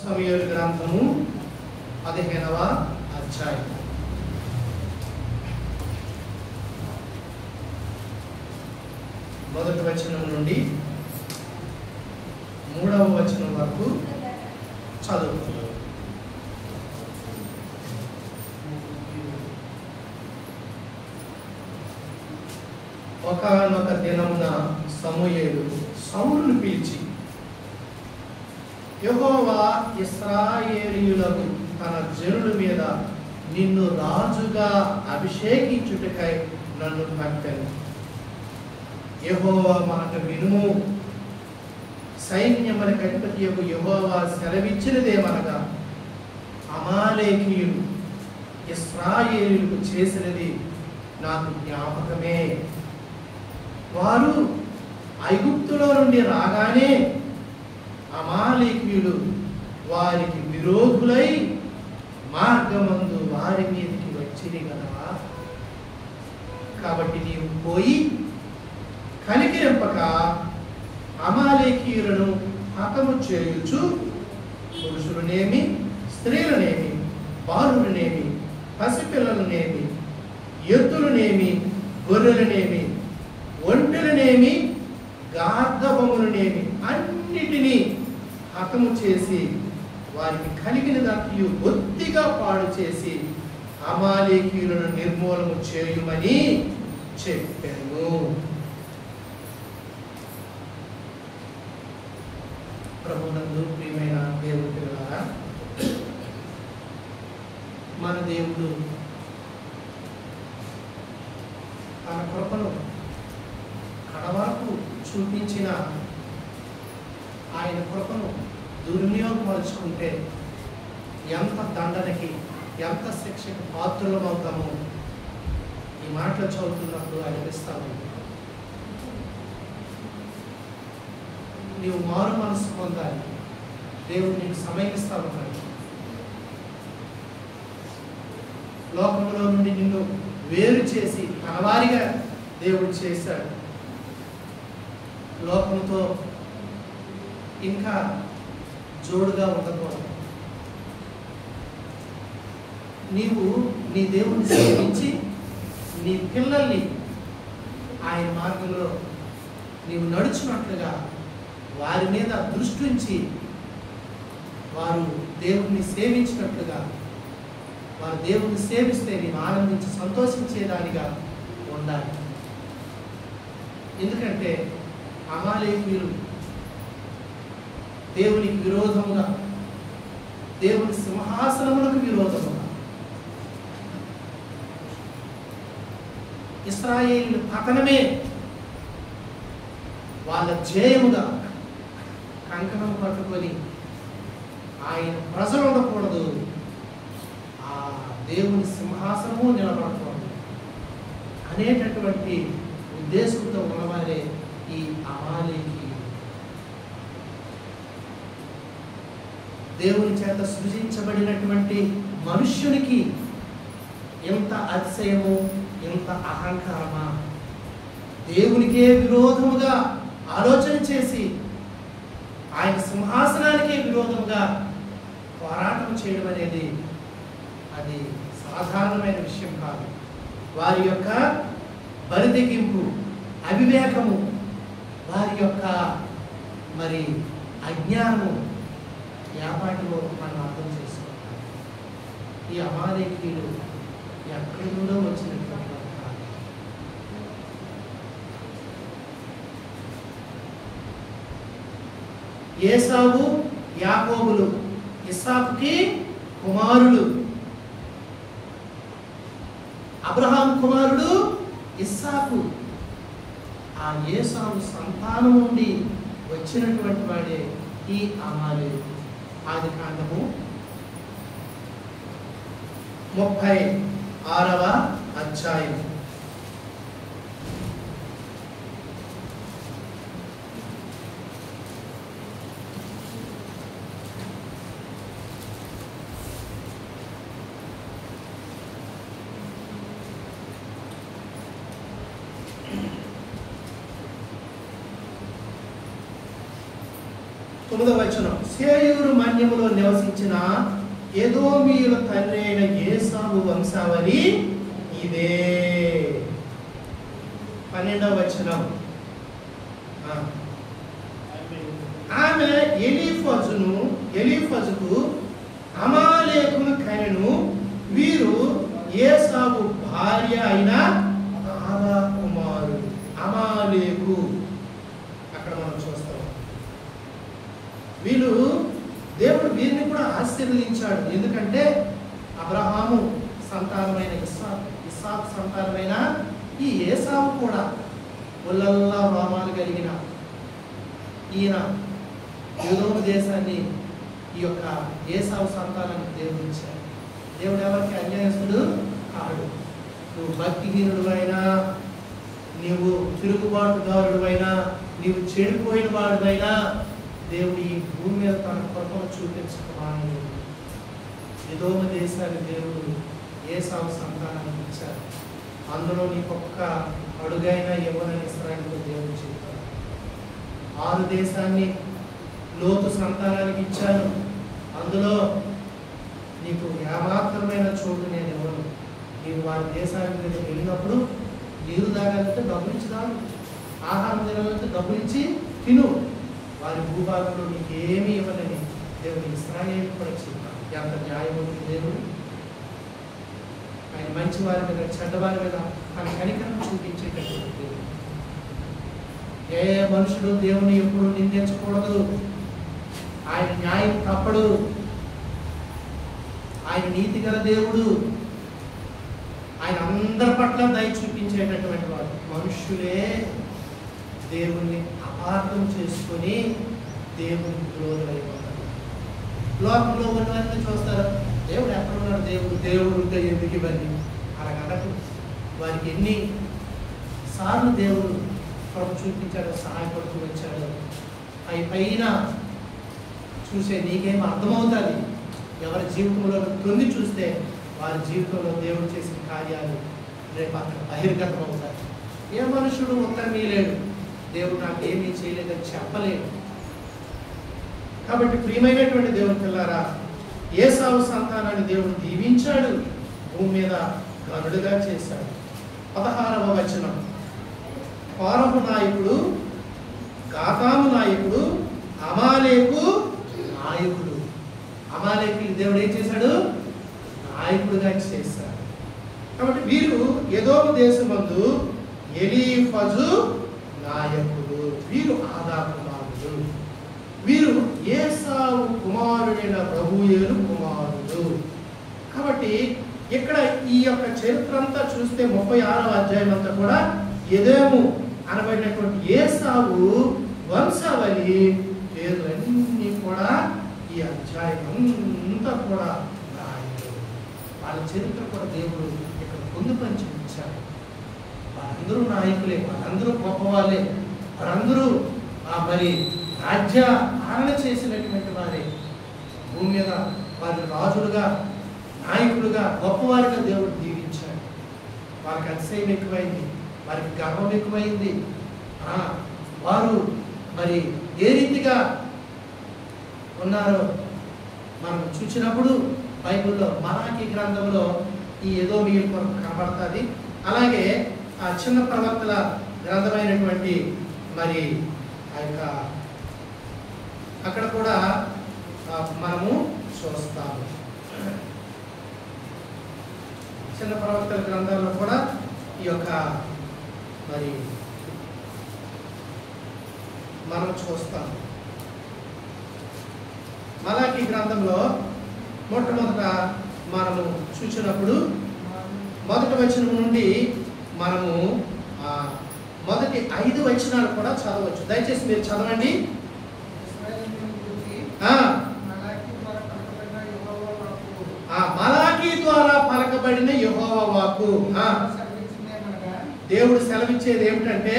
సమూయేలు గ్రంథము 15వ అధ్యాయం. మొదటి వచనం నుండి 3వ వచనం వరకు చదువుకుందాం. ఒకనొక దినమున సమూయేలు సౌలును పిలిచి, యెహోవా ఇశ్రాయేలీయులకు తన జనుల మీద నిన్ను రాజుగా అభిషేకించుటకై నన్ను పంపెను. యెహోవా మాట వినుము. సైన్యములకు అధిపతియగు యెహోవా సెలవిచ్చినదేమనగా, అమాలేకీయులు ఇశ్రాయేలీయులకు చేసినది నాకు జ్ఞాపకమే. వారు ఐగుప్తులో నుండి రాగానే అమాలేకీయులు వారికి విరోధులై మార్గమందు వారి మీదకి వచ్చిరి గదవా. కాబట్టి నీవు పోయి కనికరింపక అమాలేకీయులను హతము చేయుచు పురుషులనేమి, స్త్రీలనేమి, బాలులనేమి, పసిపిల్లలనేమి, ఎద్దులనేమి, గొర్రెలనేమి, ఒంటెలనేమి, గార్ధబములనేమి అన్నిటినీ హతము చేసి వారికి కలిగినదంతయు బొత్తిగా పాడు చేసి అమాలేకీయులను నిర్మూలము చేయుమని చెప్పాను. ప్రభునందు ప్రియమైన దేవుని పిల్లలారా, మన దేవుడు తన కృపను కడవరకు చూపించిన ఆయన కృపను దుర్వినియోగపరుచుకుంటే ఎంత దండనకి, ఎంత శిక్షకు పాత్రులమవుతామో ఈ మాటలు చదువుతున్నప్పుడు అనిపిస్తాము. నీవు మారు మనసు పొందాలి. దేవుడు నీకు సమయం ఇస్తా ఉన్నాడు. లోకంలో నుండి నిన్ను వేరు చేసి తనవారిగా దేవుడు చేశాడు. లోకంతో ఇంకా జోడుగా ఉండకూడదు. నీవు నీ దేవుడిని సేవించి నీ పిల్లల్ని ఆయన మార్గంలో నీవు నడుచున్నట్లుగా వారి మీద దృష్టి ఉంచి వారు దేవుణ్ణి సేవించినట్లుగా, వారు దేవుణ్ణి సేవిస్తే నీవు ఆనందించి సంతోషించేదానిగా ఉండాలి. ఎందుకంటే అమాలేకీయులు దేవునికి విరోధముగా, దేవుని సింహాసనములకు విరోధముగా, ఇశ్రాయేలు పతనమే వాళ్ళ జయముగా కంకణం పట్టుకొని ఆయన ప్రజలు ఉండకూడదు, ఆ దేవుని సింహాసనము నిలబడకూడదు అనేటటువంటి ఉద్దేశంతో ఉన్నవారే ఈ అమాలేకీయులు. దేవుని చేత సృజించబడినటువంటి మనుష్యునికి ఎంత అతిశయము, ఎంత అహంకారమా! దేవునికే విరోధముగా ఆలోచన చేసి ఆయన సింహాసనానికే విరోధముగా పోరాటం చేయడం అనేది అది సాధారణమైన విషయం కాదు. వారి యొక్క బరితెగింపు, అవివేకము, వారి యొక్క మరి అజ్ఞానము వ్యాపాటిలో మనం అర్థం చేసుకోవాలి. ఈ అమాలేకీయులు ఎక్కడి నుండో వచ్చినటువంటి కాదు. ఏసావు, యాకోబులు ఇస్సాకుకి కుమారులు. అబ్రహాం కుమారుడు ఇస్సాకు. ఆ ఏసావు సంతానం నుండి వచ్చినటువంటి వాడే ఈ అమాలేకీయులు. ఆదికాండము 36వ అధ్యాయం. తొమ్మిదవ వచనం. సేయూరు మన్యములో నివసించిన ఎదోమీయుల తండ్రి అయిన ఏసావు వంశావళి ఇదే. 12వ వచనం. ఆమె ఎలీఫజుకు అమాలేకును కనెను. వీరు ఏసావు భార్య అయిన ఆదా కుమారుడు. అమాలేకు అక్కడ మనం చూస్తాం. వీళ్ళు దేవుడు వీరిని కూడా ఆశీర్వదించాడు. ఎందుకంటే అబ్రహాము సంతానమైన ఇస్సాకు సంతానమైన ఈ ఏసావు కూడా ఒళ్ళల్లా రోమాలు కలిగిన ఈయన యూదోము దేశాన్ని ఈ యొక్క ఏసావు సంతానానికి దేవుడు ఇచ్చాడు. దేవుడు ఎవరికి అన్యాయస్తుడు కాడు. నువ్వు భక్తిహీనుడు అయినా, నీవు తిరుగుబాటుదారుడు అయినా, నీవు చెడిపోయిన వాడువైనా దేవుడు ఈ భూమి మీద తన కృపను చూపించుకోవాలి. ఎదోము దేశాన్ని దేవుడు ఏసావు సంతానానికి ఇచ్చారు. అందులో నీకొక్క అడుగైనా ఇవ్వనని ఇశ్రాయేలుకు దేవుడు చెప్పాడు. 6 దేశాన్ని లోతు సంతానానికి ఇచ్చాను, అందులో నీకు ఏమాత్రమైన చోటు నేను ఇవ్వను. నీవు వారి దేశానికి మీద వెళ్ళినప్పుడు నీరు తాగాలంటే డబ్బులు ఇచ్చి తాగు, ఆహారం తినాలంటే డబ్బులు ఇచ్చి తిను. వారి భూభాగంలో నీకు ఏమీ ఇవ్వనని దేవుడు ఇశ్రాయేలు కూడా చెప్పాడు. ఎంత న్యాయవంతుడు దేవుడు! ఆయన మంచి వారి మీద చెడ్డవారి మీద తన కనికరం చూపించేటటువంటి దేవుడు. ఏ మనుషుడు దేవుని ఎప్పుడు నిందించకూడదు. ఆయన న్యాయం తప్పడు. ఆయన నీతి గల దేవుడు. ఆయన అందరి పట్ల దయ చూపించేటటువంటి వాడు. మనుషులే దేవుణ్ణి అపార్థం చేసుకొని దేవుని విరోధులైపోతారు. లోకంలో ఉన్నవారిని చూస్తారు, దేవుడు ఎక్కడ ఉన్నాడు, దేవుడు ఉంటే ఎందుకు ఇవన్నీ అలాగనకు. వారికి ఎన్ని సార్లు దేవుడు కృప చూపించాడు, సహాయపడుతూ వచ్చాడు. పైన చూసే నీకేం అర్థమవుతుంది. ఎవరి జీవితంలో తొంగి చూస్తే వారి జీవితంలో దేవుడు చేసిన కార్యాలు రేపు అక్కడ బహిర్గతం అవుతాయి. ఏ మనుషుడు ఉత్తరం లేడు, దేవుడు నాకు ఏమీ చేయలేదని చెప్పలేడు. కాబట్టి ప్రియమైనటువంటి దేవుని పిల్లారా, ఏసావు సంతానాన్ని దేవుడు దీవించాడు, భూమి మీద గనుడుగా చేశాడు. 16వ వచనం. కోరహు నాయకుడు, గాతాము నాయకుడు, అమాలేకు నాయకుడు. అమాలేకుని దేవుడు ఏం చేశాడు? నాయకుడుగా చేశాడు. కాబట్టి వీరు ఎదోము దేశమందు ఎలీఫజు నాయకుడు, వీరు ఆదా కుమారుడు, వీరు ఏసావు కుమారుడైన ప్రభుయేలు కుమారుడు. కాబట్టి ఇక్కడ ఈ యొక్క చరిత్ర అంతా చూస్తే 36వ అధ్యాయం అంతా కూడా ఎదోము అనబడినటువంటి ఏసావు వంశావళి పేర్లన్నీ కూడా ఈ అధ్యాయం అంతా కూడా రాయలేదు. వాళ్ళ చరిత్ర కూడా దేవుడు ఇక్కడ పొందుపరిచి చూపించాడు. వాళ్ళందరూ నాయకులే, వాళ్ళందరూ గొప్పవాళ్ళే, వారందరూ మరి రాజ్య పాలన చేసినటువంటి వారే. భూమి మీద వారి రాజులుగా, నాయకులుగా, గొప్పవారిగా దేవుడు దీవించాడు. వారికి అతిశయం ఎక్కువైంది, వారికి గర్వం ఎక్కువైంది. వారు మరి ఏ రీతిగా ఉన్నారో మనం చూసినప్పుడు బైబిల్లో మలాకీ గ్రంథంలో ఈ ఎదోమీయుల కొరకు కనబడుతుంది. అలాగే ఆ చిన్న ప్రవక్తల గ్రంథమైనటువంటి మరి ఆ యొక్క అక్కడ కూడా మనము చూస్తాము. చిన్న ప్రవక్తల గ్రంథాల్లో కూడా ఈ యొక్క మరి మనం చూస్తాం. మలాకీ గ్రంథంలో మొట్టమొదట మనము చూసినప్పుడు మొదటి వచనం నుండి మనము మొదటి 5 వచనాలు కూడా చదవచ్చు. దయచేసి మీరు చదవండి. మలాకీ ద్వారా పలకబడిన యెహోవా వాక్కు. దేవుడు సెలవిచ్చేది ఏమిటంటే,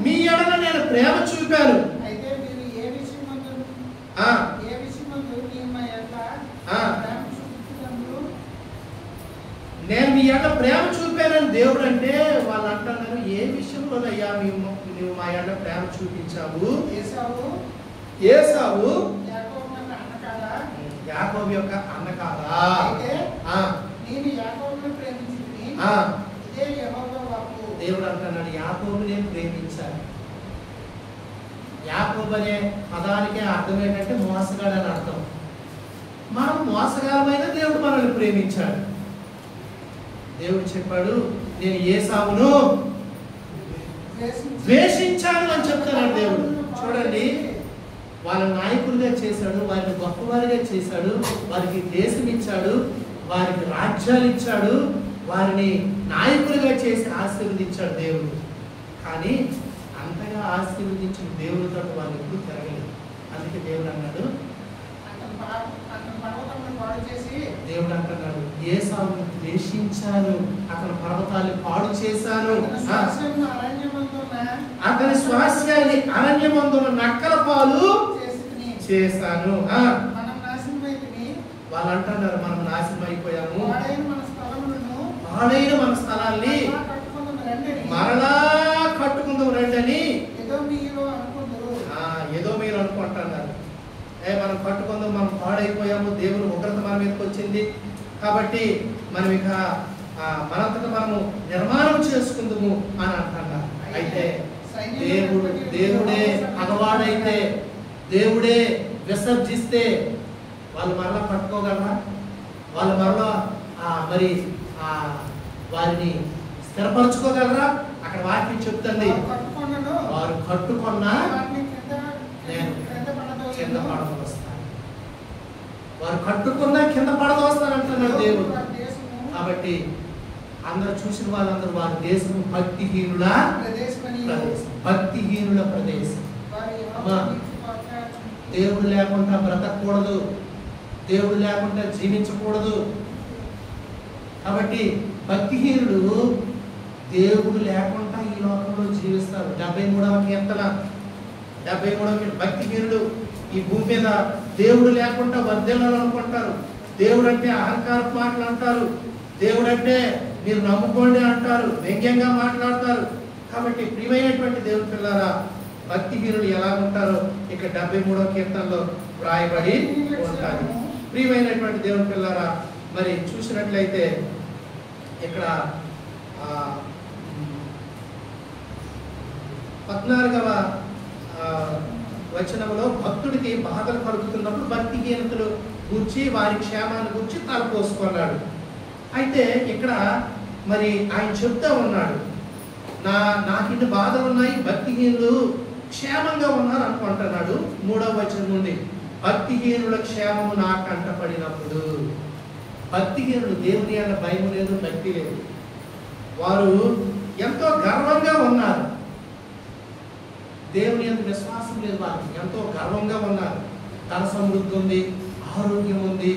మీ ఎడల నేను ప్రేమ చూపాను. నేను మీ ఎడల ప్రేమ చూపానని దేవుడు అంటే, వాళ్ళు అంటున్నారు, ఏ విషయంలోనయ్యా నువ్వు మా ఎడల ప్రేమ చూపించావు? ఏసావు యాకోబు యొక్క అన్న కాదా? దేవుడు అంటున్నాడు యాకోబు నేను ప్రేమించాను. యాకోబు అనే పదానికే అర్థం ఏంటంటే మోసగాడు అని అర్థం. మనం మోసగారమైన దేవుడు మనల్ని ప్రేమించాడు. దేవుడు చెప్పాడు నేను ఏసావును ద్వేషించాను అని చెప్తున్నాడు దేవుడు. చూడండి, వాళ్ళ నాయకులుగా చేశాడు, వారిని గొప్పవారిగా చేశాడు, వారికి దేశం ఇచ్చాడు, వారికి రాజ్యాలు ఇచ్చాడు, వారిని నాయకులుగా చేసి ఆశీర్వదించాడు దేవుడు. కానీ అంతగా ఆశీర్వదించిన దేవుడితో వాళ్ళు ఎప్పుడు తిరగలేదు. అందుకే దేవుడు అన్నాడు, దేవుడు అంటున్నాడు ఏసావును ద్వేషించాను, అతని పర్వతాన్ని పాడు చేశాను, అతని స్వాస్యాన్ని అరణ్యమందున నక్కల పాలు చేశాను. వాళ్ళు అంటున్నారు మనం నాశనం అయిపోయాము, పాడైన మన స్థలాన్ని మరలా కట్టుకుందాం రండి అని ఏదో మీరు అనుకుంటున్నారు. మనం కట్టుకుందాం, మనం పాడైపోయాము, దేవుని ఉగ్రత మన మీదకి వచ్చింది కాబట్టి మనం ఇక మనంతటా మనము నిర్మాణం చేసుకుందాము అని అంటున్నారు. అయితే దేవుడే పగవాడైతే, దేవుడే విసర్జిస్తే వాళ్ళు మరలా పట్టుకోగలరా? వాళ్ళు మరలా మరి వారిని స్థిరపరచుకోగలరా? అక్కడ వాక్యం చెప్తుంది వారు కట్టుకున్నా నేను కింద పడదొస్తాను, వారు కట్టుకున్నా కింద పడదొస్తాను అంటున్నాడు దేవుడు. కాబట్టి అందరూ చూసిన వాళ్ళందరూ వారి దేశం భక్తిహీనుల ప్రదేశం, భక్తిహీనుల ప్రదేశం. దేవుడు లేకుండా బ్రతకూడదు, దేవుడు లేకుండా జీవించకూడదు. కాబట్టి భక్తిహీనుడు దేవుడు లేకుండా ఈ లోకంలో జీవిస్తారు. 73వ కీర్తన 73వ కీర్తన. భక్తిహీనుడు ఈ భూమి మీద దేవుడు లేకుండా వర్ధిల్లాలనుకుంటారు. దేవుడు అంటే అహంకారపు మాటలు అంటారు, దేవుడు అంటే మీరు నమ్ముకోండి అంటారు, వ్యంగ్యంగా మాట్లాడతారు. కాబట్టి ప్రియమైనటువంటి దేవుడి పిల్లారా, భక్తిహీనులు ఎలా ఉంటారో ఇక 73వ కీర్తనలో వ్రాయబడి ఉంటారు. ప్రియమైనటువంటి దేవుడి పిల్లారా, మరి చూసినట్లయితే ఇక్కడ 14వ వచనంలో భక్తుడికి బాధలు కలుగుతున్నప్పుడు భక్తిహీనతలు గురించి వారి క్షేమాన్ని గురించి తలపోసుకున్నాడు. అయితే ఇక్కడ మరి ఆయన చెప్తా ఉన్నాడు, నాకు ఇన్ని బాధలు ఉన్నాయి, భక్తిహీనులు క్షేమంగా ఉన్నారు అనుకుంటున్నాడు. 3వ వచనం నుండి భక్తిహీనుల క్షేమము నా కంటపడినప్పుడు. భక్తిహీనులు దేవుని అన్న భయం లేదు, భక్తి లేదు. వారు ఎంతో గర్వంగా ఉన్నారు, దేవుని యందు విశ్వాసం లేదు, వారికి ఎంతో గర్వంగా ఉన్నారు. ధన సమృద్ధి ఉంది, ఆరోగ్యం ఉంది,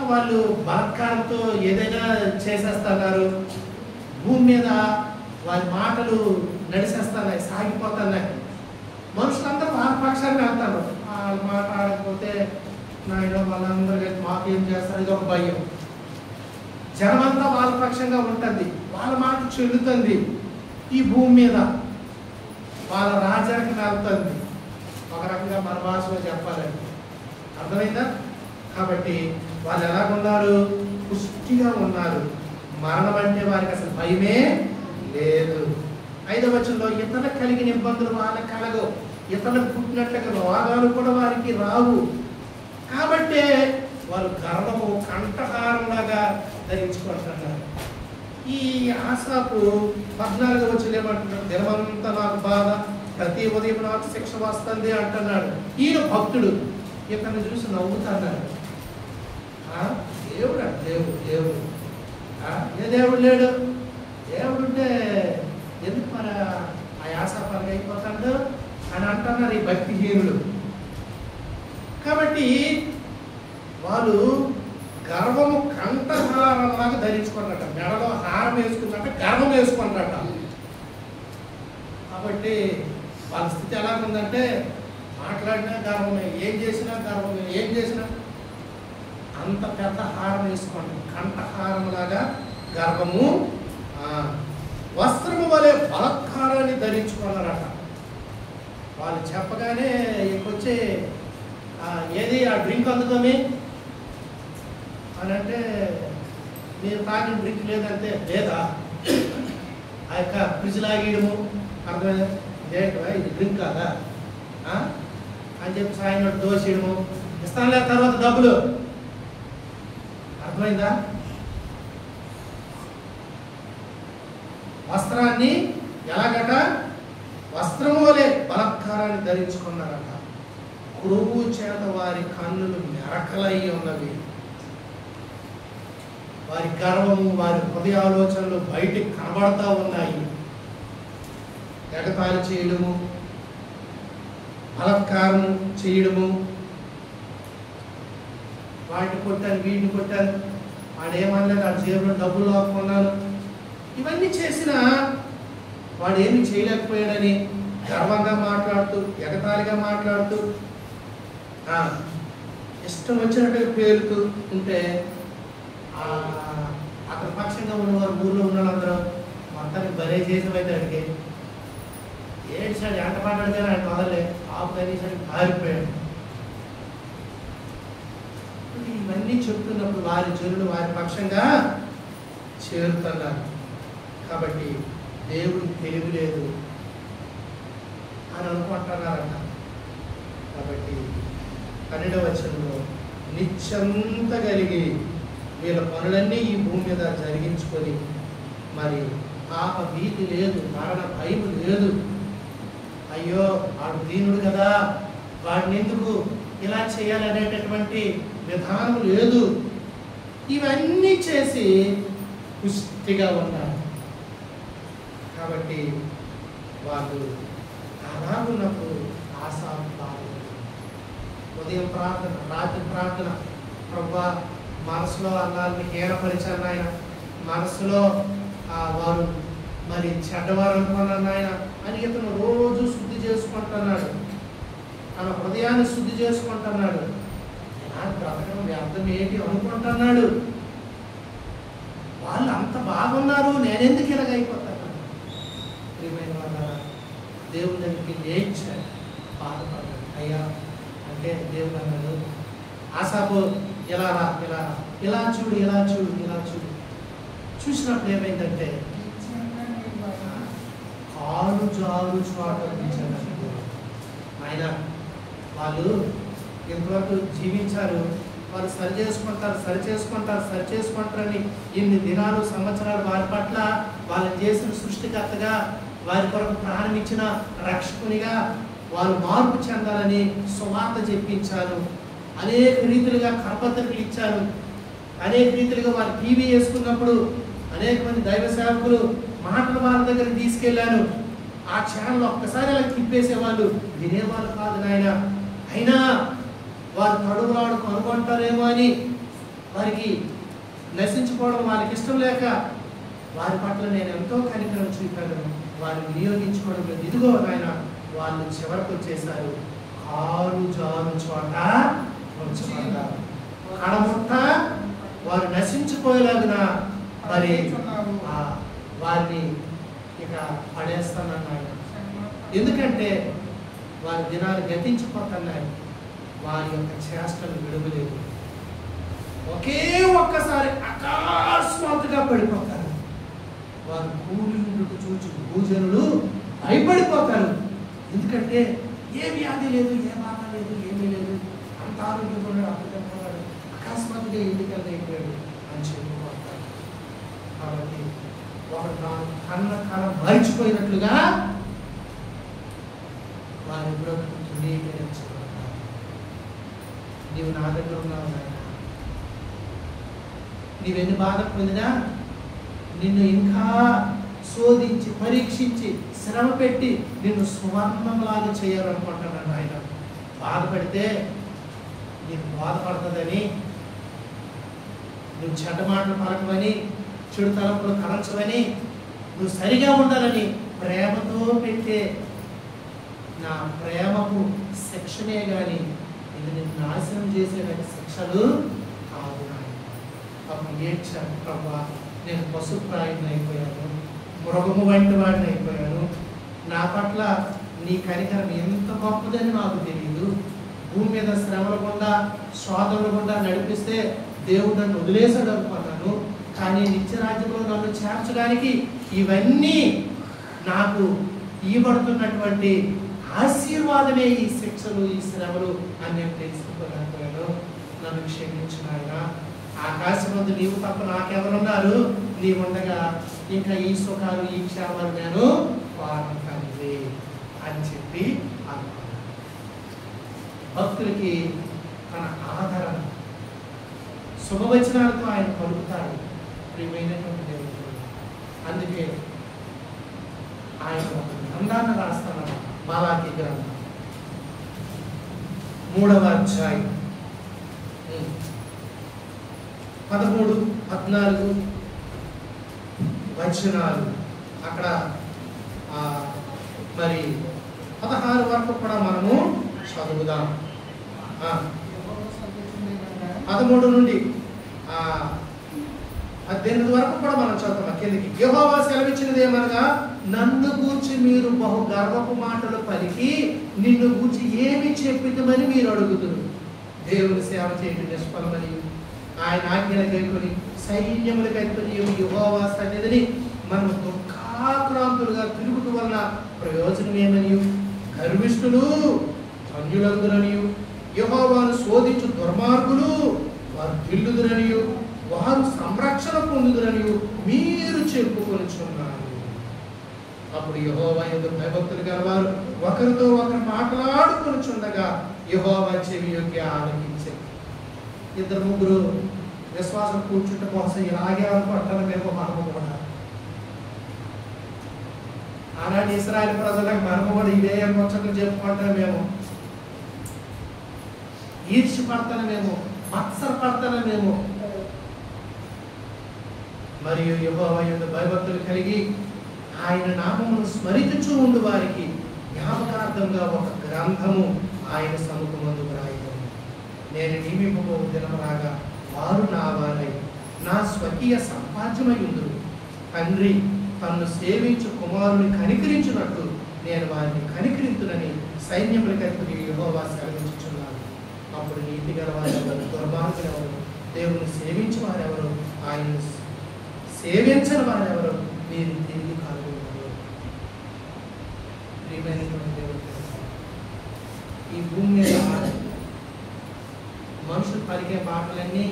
వాళ్ళు బలత్కారంతో ఏదైనా చేసేస్తున్నారు, భూమి మీద వారి మాటలు నడిచేస్తున్నాయి, సాగిపోతున్నాయి. మనుషులందరూ వాళ్ళ పక్షాన్ని వెళ్తారు. వాళ్ళు మాట్లాడకపోతే నాయన వాళ్ళందరూ మాకేం చేస్తారు, ఇది ఒక భయం. జనమంతా వాళ్ళ పక్షంగా ఉంటుంది, వాళ్ళ మాట చెల్లుతుంది, ఈ భూమి మీద వాళ్ళ రాజ్యానికి వెళ్తుంది. ఒక రకంగా మన భాషలో చెప్పాలండి, అర్థమైందా? కాబట్టి వాళ్ళు ఎలాగున్నారు? పుష్టిగా ఉన్నారు. మరణం అంటే వారికి అసలు భయమే లేదు. 5వ వచనంలో ఇతరులకు కలిగిన ఇబ్బందులు వాళ్ళకి కలగవు, ఇతరులకు పుట్టినట్లుగా రోగాలు కూడా వారికి రావు. కాబట్టి వారు గర్వము కంఠహారంలాగా ధరించుకుంటున్నారు. ఈ ఆసాపు 14వ వచనం ఏమంటున్నాడు? దినమంతా నాకు బాధ, ప్రతి ఉదయం నాకు శిక్ష వస్తుంది అంటున్నాడు. ఈయన భక్తుడు, ఇతన్ని చూసి నవ్వుతున్నాడు. దేవుడు దేవుడు దేవుడు ఏ దేవుడు లేడు, దేవుడుంటే ఎందుకు మరి ఆ యాసాపాలు అయిపోతాడు అని అంటున్నారు ఈ భక్తిహీనులు. కాబట్టి వాళ్ళు గర్వము కంఠహారంలాగా ధరించుకున్నట్ట, మెడలో హారం వేసుకున్నట్ట, గర్వం వేసుకున్నట్ట. కాబట్టి వాళ్ళ స్థితి ఎలా ఉందంటే మాట్లాడినా గర్వమే, ఏం చేసినా గర్వమే, ఏం చేసినా అంత పెద్ద హారం వేసుకోండి, కంఠహారంలాగా గర్వము. వస్త్రము వలె బలత్కారాన్ని ధరించుకున్నారట. వాళ్ళు చెప్పగానే వచ్చి ఏది ఆ డ్రింక్ అందుకోమి అని అంటే మీరు తాగిన డ్రింక్ లేదంటే లేదా ఆ యొక్క ఫ్రిడ్జ్ లాగేయడము అర్థమైందా ఏంటా ఇది డ్రింక్ కాదా అని చెప్పి సాయంత్రం దోసేయడము ఇస్తానులే తర్వాత డబ్బులు అర్థమైందా వస్త్రాన్ని ఎలాగట వస్త్రము వలె బలాత్కారాన్ని ధరించుకున్నారట క్రొవ్వు చేత వారి కన్నులు మెరకలై ఉన్నవి వారి గర్వము వారి హృదయ ఆలోచనలు బయటికి కనబడతా ఉన్నాయి ఎగతాళి చేయడము బలాత్కారం చేయడము వాటిని కొట్టాను వీటిని కొట్టాను వాడు ఏమనలేదు ఆ జేబులో డబ్బులు లాక్కున్నాను ఇవన్నీ చేసిన వాడు ఏమి చేయలేకపోయాడని గర్వంగా మాట్లాడుతూ ఎగతాళిగా మాట్లాడుతూ ఇష్టం వచ్చినట్టుగా పేరుతూ ఉంటే అక్కడ పక్షంగా ఉన్నవారు ఊళ్ళో ఉన్న వాళ్ళందరూ మొత్తానికి బరే చేసేవైతే అడిగే ఏడ్చాడు ఎంత మాట్లాడితే ఆయన వదలే ఆపు కనీసానికి పారిపోయాడు ఇవన్నీ చెప్తున్నప్పుడు వారి జనులు వారి పక్షంగా చేరుతున్నారు కాబట్టి దేవుడికి తెలివి లేదు అని అనుకుంటున్నారంట కాబట్టి 12వ వచనంలో నిత్యంత కలిగి వీళ్ళ పనులన్నీ ఈ భూమి మీద జరిగించుకొని మరి పాప భీతి లేదు మరణ భయం లేదు అయ్యో వాడు దీనుడు కదా వాడిని ఎందుకు ఇలా చేయాలనేటటువంటి విధానం లేదు ఇవన్నీ చేసి పుష్టిగా ఉన్నారు కాబట్టి వాళ్ళు అలాగున్నప్పుడు ఉదయం ప్రార్థన రాత్రి ప్రార్థన ప్రభువా మనసులో అన్నాన్ని హీనపరిచాను ఆయన మనసులో వారు మరి చెడ్డవారు అనుకున్నాను ఆయన అని ఇతను రోజు శుద్ధి చేసుకుంటున్నాడు తన హృదయాన్ని శుద్ధి చేసుకుంటున్నాడు బ్రతకడం వ్యర్థం ఏంటి అనుకుంటున్నాడు వాళ్ళు అంత బాగున్నారు నేనెందుకు ఇలాగైపోతాను ప్రియమైన వాళ్ళ దేవుని దగ్గరికి లేచాడు బాధపడ్డాడు అయ్యా అంటే దేవుడు అన్నాడు ఆసాపు ఇలా రా ఇలా ఇలా చూడు ఇలా చూడు ఇలా చూడు చూసినప్పుడు ఏమైందంటే కాలు జారు చోట ఆయన వాళ్ళు ఎంతవరకు జీవించారు వారు సరి చేసుకుంటారని ఇన్ని దినాలు సంవత్సరాలు వారి పట్ల వాళ్ళని చేసిన సృష్టికర్తగా వారి కొరకు ప్రాణం ఇచ్చిన రక్షకునిగా వారు మార్పు చెందాలని సువార్త చెప్పించారు అనేక రీతిలుగా కరపత్రికలు ఇచ్చారు అనేక రీతిలుగా వారు టీవీ వేసుకున్నప్పుడు అనేక మంది దైవ సేవకులు మాటలు వారి దగ్గర తీసుకెళ్లాను ఆ క్షణంలో ఒక్కసారి అలా తిప్పేసేవాళ్ళు వినేవాళ్ళు కాదు నాయన అయినా వారు తడుగులాడు కనుగొంటారేమో అని వారికి నశించుకోవడం వారికి ఇష్టం లేక వారి పట్ల నేను ఎంతో కనికరం చూపాను వారిని వినియోగించుకోవడం లేదు ఇదిగో నాయన వాళ్ళు చివరకు వచ్చేసారు కారు జారు చోట కడముట్ట వారు నశించిపోయేలాగిన మరి వారిని ఇక పడేస్తానన్న ఆయన ఎందుకంటే వారి దినాలు గతించిపోతున్నాయి వారి యొక్క చేష్టలు విడువలేదు ఒకే ఒక్కసారి అకస్మాత్తుగా పడిపోతారు వారు కూలి చూచి భూజనులు భయపడిపోతారు ఎందుకంటే ఏ వ్యాధి లేదు ఏ బాధ లేదు ఏమీ లేదు అంత ఆరోగ్యంగా అద్భుతంగా అకస్మాత్తుగా ఎన్నికలు అయిపోయాడు అని చెప్పుకుంటారు కాబట్టి ఒకడు కన్న కాలం మరిచిపోయినట్లుగా వారి బ్రతుకు నీటించబడతారు నీవు నా దగ్గర ఉన్నావు నాయన నీవెన్ని బాధ పొందినా నిన్ను ఇంకా శోధించి పరీక్షించి శ్రమ పెట్టి నిన్ను సువర్ణంలాగా చేయాలనుకుంటున్నాను ఆయన బాధపడితే నీకు బాధపడుతుందని నువ్వు చెడ్డ మాటలు పలకమని చెడు తలంపులు కలచవని నువ్వు సరిగా ఉండాలని ప్రేమతో పెట్టే నా ప్రేమకు శిక్షణే కానీ ఇది నేను నాశనం చేసే శిక్షలు కాదు పాపం ఏడ్చాను ప్రభా నేను పశుప్రాయుని అయిపోయాను మృగము వంటి వాడిని అయిపోయాను నా పట్ల నీ కనికరం ఎంత గొప్పదని నాకు తెలియదు. భూమి మీద శ్రమల గుండా శోధనల గుండా నడిపిస్తే దేవుడు నన్ను వదిలేశాడు అనుకున్నాను. కానీ నిత్యరాజ్యంలో నన్ను చేర్చడానికి ఇవన్నీ నాకు ఇవ్వబడుతున్నటువంటి ఆశీర్వాదమే ఈ శిక్షలు, ఈ శ్రమలు అని నేను తెలుసుకోగలుగుతాను. నన్ను క్షమించు నాయన. ఆకాశమందు నీవు తప్ప నాకెవరున్నారు? నీవు ఉండగా ఇంకా ఈ సుఖాలు, ఈ క్షేమాలు నేను వారండి అని చెప్పి అనుకున్నాను. భక్తులకి తన ఆదరణ శుభవచనాలతో ఆయన పలుకుతాడు. ప్రియమైనటువంటి దేవుడు, అందుకే ఆయన ఒక గ్రంథాన్ని రాస్తాడు. మలాకి గ్రంథం 3వ అధ్యాయం 13, 14 వచనాలు. అక్కడ మరి 16 వరకు కూడా మనము చదువుదాం. 13 నుండి 18 వరకు కూడా మనం చదువుతాం. కిందకి యెహోవా సెలవిచ్చినది ఏమనగా, నన్ను గూర్చి మీరు బహు గర్వపు మాటలు పలికి నిన్ను గూర్చి ఏమి చెప్పితమని మీరు అడుగుతున్నారు. దేవుని సేవ చేయడం నిష్ఫలమని ఆయన ఆజ్ఞలు కైకొని సైన్యములు కైకొని యెహోవా సన్నిధిని మనం దుఃఖాక్రాంతులుగా తిరుగుట వలన ప్రయోజనం ఏమని, గర్విష్ఠులు ధన్యులందురని, యెహోవాను శోధించు దుర్మార్గులు వర్ధిల్లుదురని, వారు సంరక్షణ పొందుదురని మీరు చెప్పుకొనుచున్నారు. అప్పుడు యెహోవా యందు భయభక్తులు గలవారు ఒకరితో ఒకరు మాట్లాడుకొనుచుండగా యెహోవా చెవి యొగ్గి ఆలకించెను. 2-3 విశ్వాసం కూర్చుంటే కోసం ఇలాగే అనుకుంటాను మేము. మనము కూడా ఆనాడు ఇశ్రాయేలు ప్రజలకు మనము కూడా ఇదే ముచ్చట్లు చెప్పుకుంటాం. మేము ఈర్ష్య పడతాను, మేము మత్సర పడతాను మేము. మరియు యెహోవా యందు భయభక్తులు కలిగి ఆయన నామమును స్మరించుచూ ఉండు వారికి జ్ఞాపకార్థంగా ఒక గ్రంథము ఆయన సముఖమందు రాయబడింది. నేను నియమింపబో దినమరాగా వారు నా వారై నా స్వకీయ సంపాద్యమై ఉందురు. తండ్రి తన్ను సేవించు కుమారుని కనికరించున్నట్టు నేను వారిని కనికరించునని సైన్యములకు అధిపతి యెహోవా సెలవించుచున్నాడు. అప్పుడు నీతి గల వారెవరు, దుర్మార్గులు ఎవరు, దేవుని సేవించు వారెవరు, ఆయన్ని సేవించని వారెవరు, మీరు తిరిగి కలుగుతారు. ప్రియమైనటువంటి దేవుడు, ఈ భూమి మీద మనుషులు పలికే మాటలన్నీ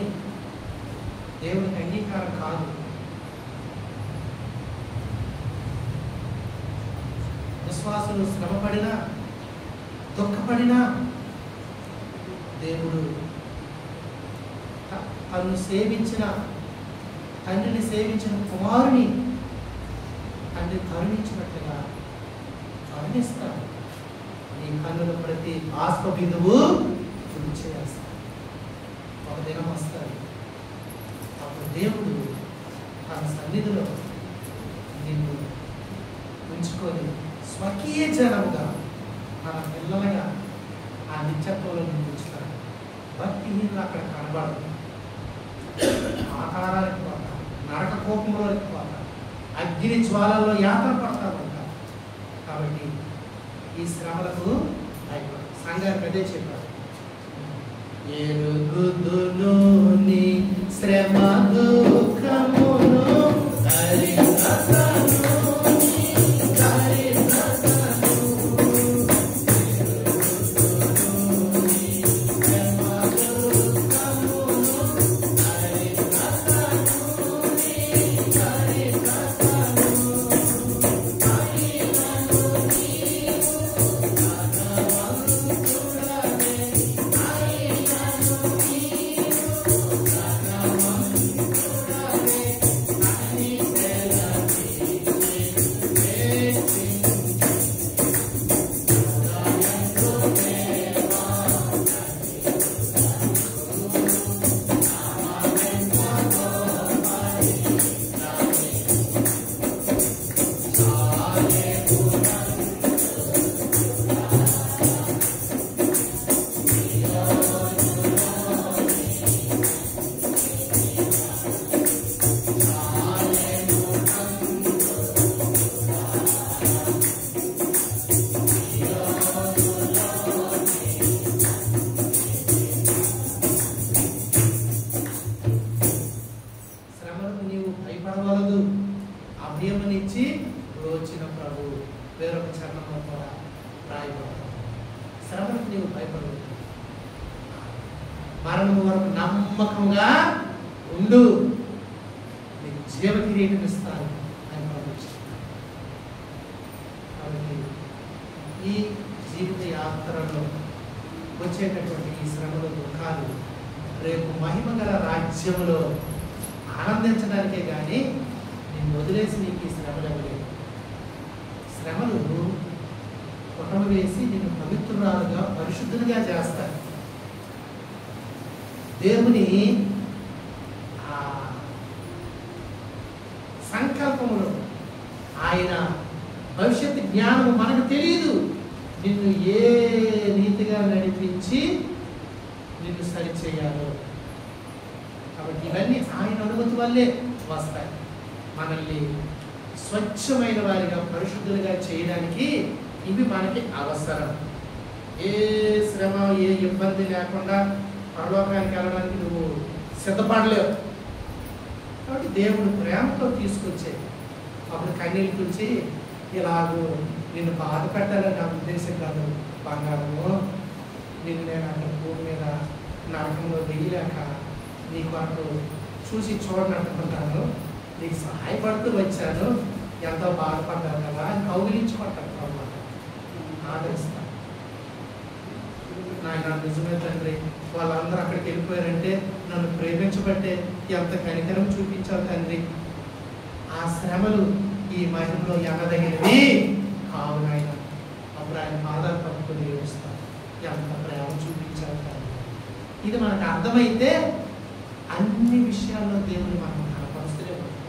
దేవునికి అంగీకారం కాదు. విశ్వాసులు శ్రమపడినా దుఃఖపడినా దేవుడు తను సేవించిన తండ్రిని సేవించిన కుమారుని తండ్రి కరుణించినట్లుగా కరుణిస్తాడు. నీ కన్నుల ప్రతి ఆస్ప బిందువు చేస్తాడు. ఒక దినం వస్తాడు, అప్పుడు దేవుడు తన సన్నిధిలో నిన్ను ఉంచుకొని స్వకీయ జనముగా తన పిల్లలుగా ఆ నిత్యత్వంలో నిన్ను ఉంచుతాడు. భక్తిహీనులు అక్కడ కనబడదు. ఆకారానికి పోతారు, నరక కోపంలోకి పోతారు, అగ్ని జ్వాలల్లో యాత్ర పడతారు అంటారు. కాబట్టి ఈ శ్రమలకు సంఘానికి అదే చెప్పారు, ఎరుగుదును నీ శ్రమ దుఃఖమును ప్రభు వేరొక చరణంలో కూడా రాయబడతాం. శ్రమలకు నీవు భయపడవు, మరణం వరకు నమ్మకంగా ఉండు, నీకు జీవ కిరీటం ఇస్తాను అని భావిస్తున్నాను. కాబట్టి ఈ జీవిత యాత్రలో వచ్చేటటువంటి ఈ శ్రమలు దుఃఖాలు రేపు మహిమ గల రాజ్యంలో ఆనందించడానికే కానీ నేను వదిలేసి నీకు ఈ శ్రమలు ఇవ్వలేదు. శ్రమలు కుటుంబ వేసి నేను పవిత్రురాలుగా పరిశుద్ధులుగా చేస్తాను. దేవుని సంకల్పములో ఆయన భవిష్యత్తు జ్ఞానము మనకు తెలియదు. నిన్ను ఏ రీతిగా నడిపించి నిన్ను సరిచేయాలో. కాబట్టి ఇవన్నీ ఆయన అనుమతి వల్లే వస్తాయి. మనల్ని స్వచ్ఛమైన వారిగా పరిశుద్ధులుగా చేయడానికి ఇవి మనకి అవసరం. ఏ శ్రమ ఏ ఇబ్బంది లేకుండా పరలోకానికి వెళ్ళడానికి నువ్వు సిద్ధపడలేవు. కాబట్టి దేవుడు ప్రేమతో తీసుకొచ్చే అప్పుడు కన్నీళ్ళు తుడిచి ఇలాగూ నిన్ను బాధ పెట్టాలని నా ఉద్దేశం కాదు. బంగారము నిన్ను నేను అక్కడ భూమి మీద నరకంలో దిగలేక నీకు అటు చూసి చూడనట్టుకుంటాను, నీకు సహాయపడుతూ వచ్చాను, ఎంతో బాధపడ్డాను కదా అని కౌగిలించుకుంటాను అన్నమాట. ఆదరిస్తాను. నాయన నిజమే తండ్రి, వాళ్ళందరూ అక్కడికి వెళ్ళిపోయారంటే నన్ను ప్రేమించబట్టే ఎంత కనికరం చూపించావు తండ్రి. ఆ శ్రమలు ఈ మహిమలో ఎనదగినవి కావు నాయన. అప్పుడు ఆయన పాదాలు పట్టుకుని ఏడుస్తాను, ఎంత ప్రేమ చూపించావు తండ్రి. ఇది మనకు అర్థమైతే అన్ని విషయాల్లో దేవుని మనం కనపరుస్తూనే ఉంటాం.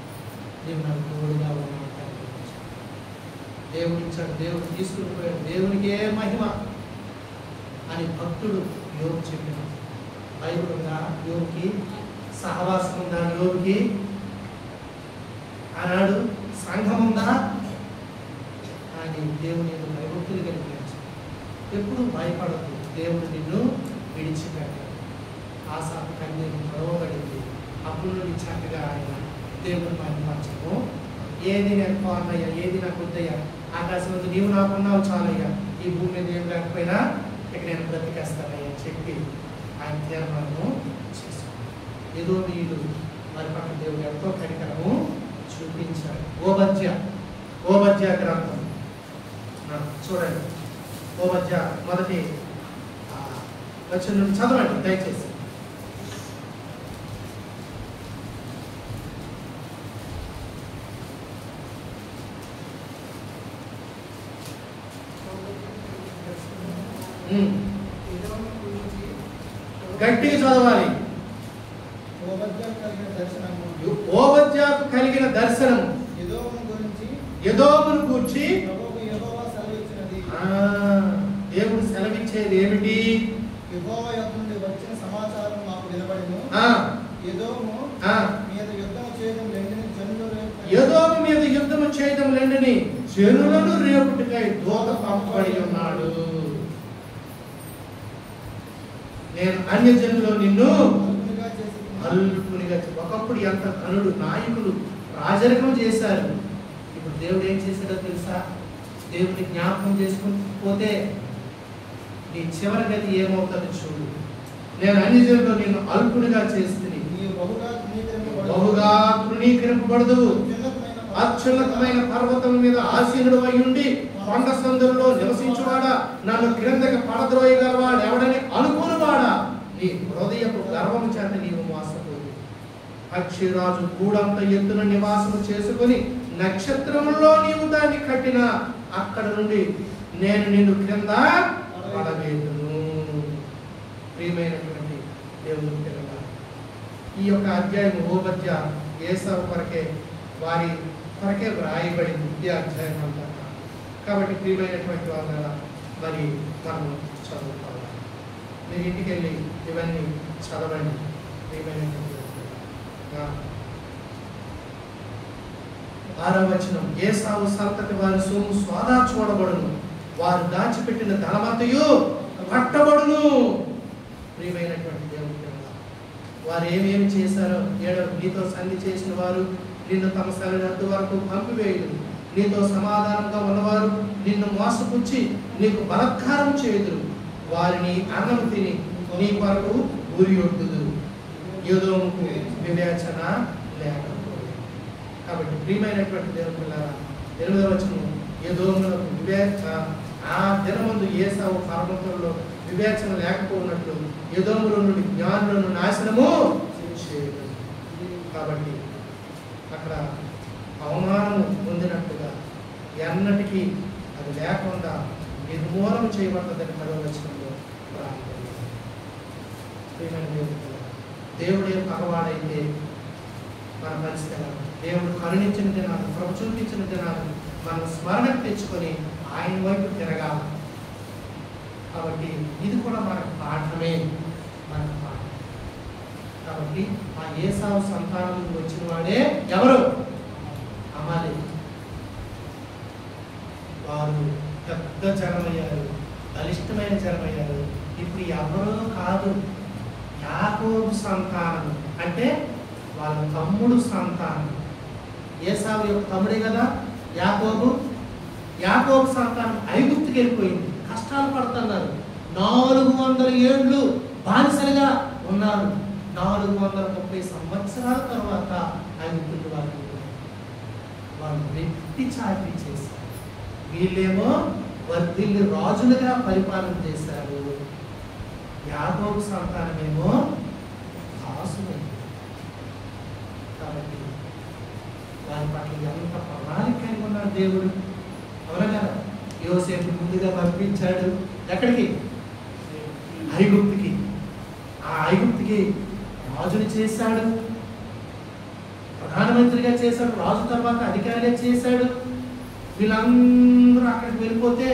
దేవుడు నాకు తోడుగా ఉన్నాడు, దేవుడు ఇచ్చాడు, దేవుడు తీసుకుని పోయాడు, దేవునికే మహిమ అని భక్తుడు యోగు చెప్పిన. బైబిల్ ఉందా యోగుకి? సహవాసం ఉందా యోగుకి? ఆనాడు సంఘం ఉందా? అని దేవుని యొక్క భయభక్తులు కలిగించాడు. ఎప్పుడు భయపడదు, దేవుడు నిన్ను విడిచిపెట్టాడు. ఆసాపు కన్నీరు గొడవబడింది. అప్పుడు నుండి చక్కగా ఆయన దేవుని మహిమపరచము. ఏది నేను కోరనయ్యా, ఏది నాకు వద్దయ్యా, ఆకాశం ముందు నీవు నాకున్నావు చాలయ్యా, ఈ భూమి మీద ఏం లేకపోయినా ఇక నేను బ్రతికేస్తానయ్యా చెప్పి ఆయన తీర్మానము చేసుకున్నాడు. ఏదో వీళ్ళు మరి పట్ల దేవుడు ఎంతో కనికరము చూపించాడు. ఓబద్య గ్రంథం చూడండి. ఓబద్య మొదటి వచనం నుండి చదవండి దయచేసి. గట్టిగా చదవాలి. ఓబద్యాకు కలిగిన దర్శనం ఎదోమును గూర్చి దేవుడు సెలవిచ్చేది ఏమిటి? యెహోవా యొద్ద నుండి వచ్చిన సమాచారం మాకు వినబడెను. ఎదోము మీద యుద్ధము చేయడం లేండని జనులను రేపుటికై దూత పంపబడి ఉన్నాడు. నేను అన్య జనులో నిన్ను అల్పునిగా. ఒకప్పుడు ఎంత ధనుడు, నాయకులు రాజరికం చేశారు. ఇప్పుడు దేవుడు ఏం చేశాడో తెలుసా? దేవుని జ్ఞాపకం చేసుకుని పోతే నీ చివరి గతి ఏమవుతుందో చూడు. నేను అన్ని జనులో నిన్ను అల్పునిగా చేస్తుంది, బహుగా తృణీకరింపబడదు. అత్యున్నతమైన పర్వతం మీద ఆసీనుడు అయి ఉండి కొండ సందులలో నివసించువాడా, నన్ను క్రిందకి పడద్రోయగలవాడు ఎవడని అనుకునివాడా, నీ హృదయపు గర్వము చేత నీవు మోసపోదు. పక్షిరాజు కూడంత ఎత్తున నివాసము చేసుకుని నక్షత్రములో నీవు దాన్ని కట్టిన అక్కడ నుండి నేను నిన్ను క్రింద పడవేదును. ప్రియమైనటువంటి దేవుని పిల్లలు, ఈ యొక్క అధ్యాయం ఓబద్య ఏసావు కొరకే, వారి కొరకే వ్రాయబడింది ఈ అధ్యాయం అంతా. కాబట్టి ప్రియమైనటువంటి వాళ్ళ మరి మనం చదువుకోవాలి. మీరు ఇంటికి వెళ్ళి ఇవన్నీ చదవండి. ప్రియమైనటువంటి 6వ వచనం, ఏసావు సంతతి వారి సొమ్ము స్వాదా చూడబడును, వారు దాచిపెట్టిన ధనమంతయు పట్టబడును. ప్రియమైనటువంటి దేవుని వారు ఏమేమి చేశారో, నీతో సంధి చేసిన వారు నిన్ను తమ సరిహద్దు వరకు పంపివేయదు, నీతో సమాధానంగా ఉన్నవారు నిన్ను మోసపుచ్చి నీకు బలత్కారం చేయుదురు. వారిని అన్నం తిని నీ కొరకు ఊరియొట్టుదురు. ఎదోముకు వివేచన లేకపోయింది. కాబట్టి ప్రియమైనటువంటి దేవుని పిల్లరా, 8వ వచనం, ఎదోములకు ఆ దినమందు ఏసావు పర్వతంలో వివేచన లేకపోయినట్లు ఎదోముల నుండి జ్ఞానులను నాశనము చేయదు. కాబట్టి అక్కడ అవమానము పొందినట్టుగా ఎన్నటికీ అది లేకుండా నిర్మూలన చేయబడ్డదని 10వ వచనంలో ప్రారంభం. దేవుడే పగవాడైతే మన పరిస్థితి ఎలా? దేవుడు కరుణించిన దినాలు, ప్రభు చూపించిన దినాలు మనం స్మరణకు తెచ్చుకొని ఆయన వైపు తిరగాలి. కాబట్టి ఇది కూడా మనకు పాఠమే, మనకు పాఠం. కాబట్టి ఆ ఏసావు సంతానం వచ్చిన వాడే ఎవరు? అమాలేకు. వారు పెద్ద జనమయ్యారు, బలిష్టమైన జనమయ్యారు. ఇప్పుడు ఎవరో కాదు, యాకోబు సంతానం, అంటే వాళ్ళ తమ్ముడు సంతానం. ఏసావు యొక్క తమ్ముడే కదా యాకోబు. యాకోబు సంతానం ఐగుప్తుకి వెళ్ళిపోయింది, కష్టాలు పడుతున్నారు. 400 ఏళ్ళు బానిసలుగా ఉన్నారు. 430 సంవత్సరాల తర్వాత ఐగుప్తులు వాళ్ళు వెట్టి చాటి చేశారు. వీళ్ళేమో వర్ధిల్లి రాజులుగా పరిపాలన చేశారు. యాకోబు సంతానమేమో దాసులైంది. కాబట్టి వారి పట్ల ఎంత ప్రణాళిక కలిగి ఉన్నాడు దేవుడు. అవునా కదా? యోసేపు ముందుగా పంపించాడు ఎక్కడికి? ఐగుప్తుకి. ఆ ఐగుప్తుకి రాజుని చేశాడు, ప్రధానమంత్రిగా చేశాడు, రాజు తర్వాత అధికారిగా చేశాడు. వీళ్ళందరూ అక్కడికి వెళ్ళిపోతే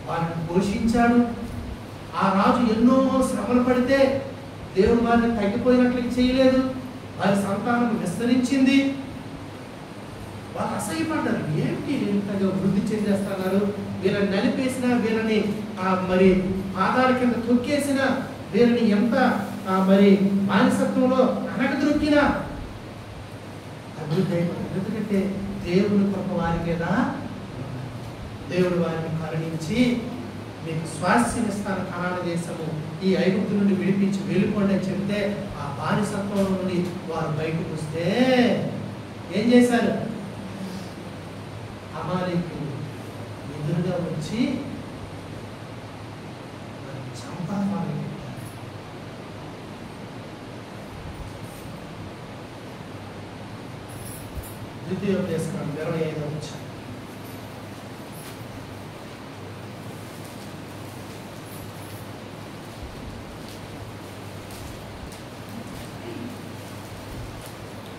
వారిని పోషించాడు. ఆ రాజు ఎన్నో శ్రమలు పడితే దేవుడు వారిని తగ్గిపోయినట్లు చేయలేదు. వారి సంతానం విస్తరించింది. వాళ్ళు అసహ్యపడ్డారు. ఏంటి ఇంతగా వృద్ధి చెందేస్తున్నారు? వీళ్ళని నలిపేసినా, వీళ్ళని మరి పాదాల కింద తొక్కేసిన, వీళ్ళని ఎంత మరి మానసత్వంలో అనగదొక్కినా అభివృద్ధి అయిపోయింది. ఎందుకంటే దేవుని కృప వారి మీద, దేవుడు వారిని కరుణించి మీకు స్వాస్థ్యమిస్తాను కనాను దేశము, ఈ ఐగుప్తు నుండి విడిపించి వెళ్ళిపోండి అని చెప్తే ఆ బానిసత్వం నుండి వారు బయటకు వస్తే ఏం చేశారు? అమాలేకులు ఎదురుగా వచ్చి చంపాలని పెట్టారు. ద్వితీయోపదేశకాండం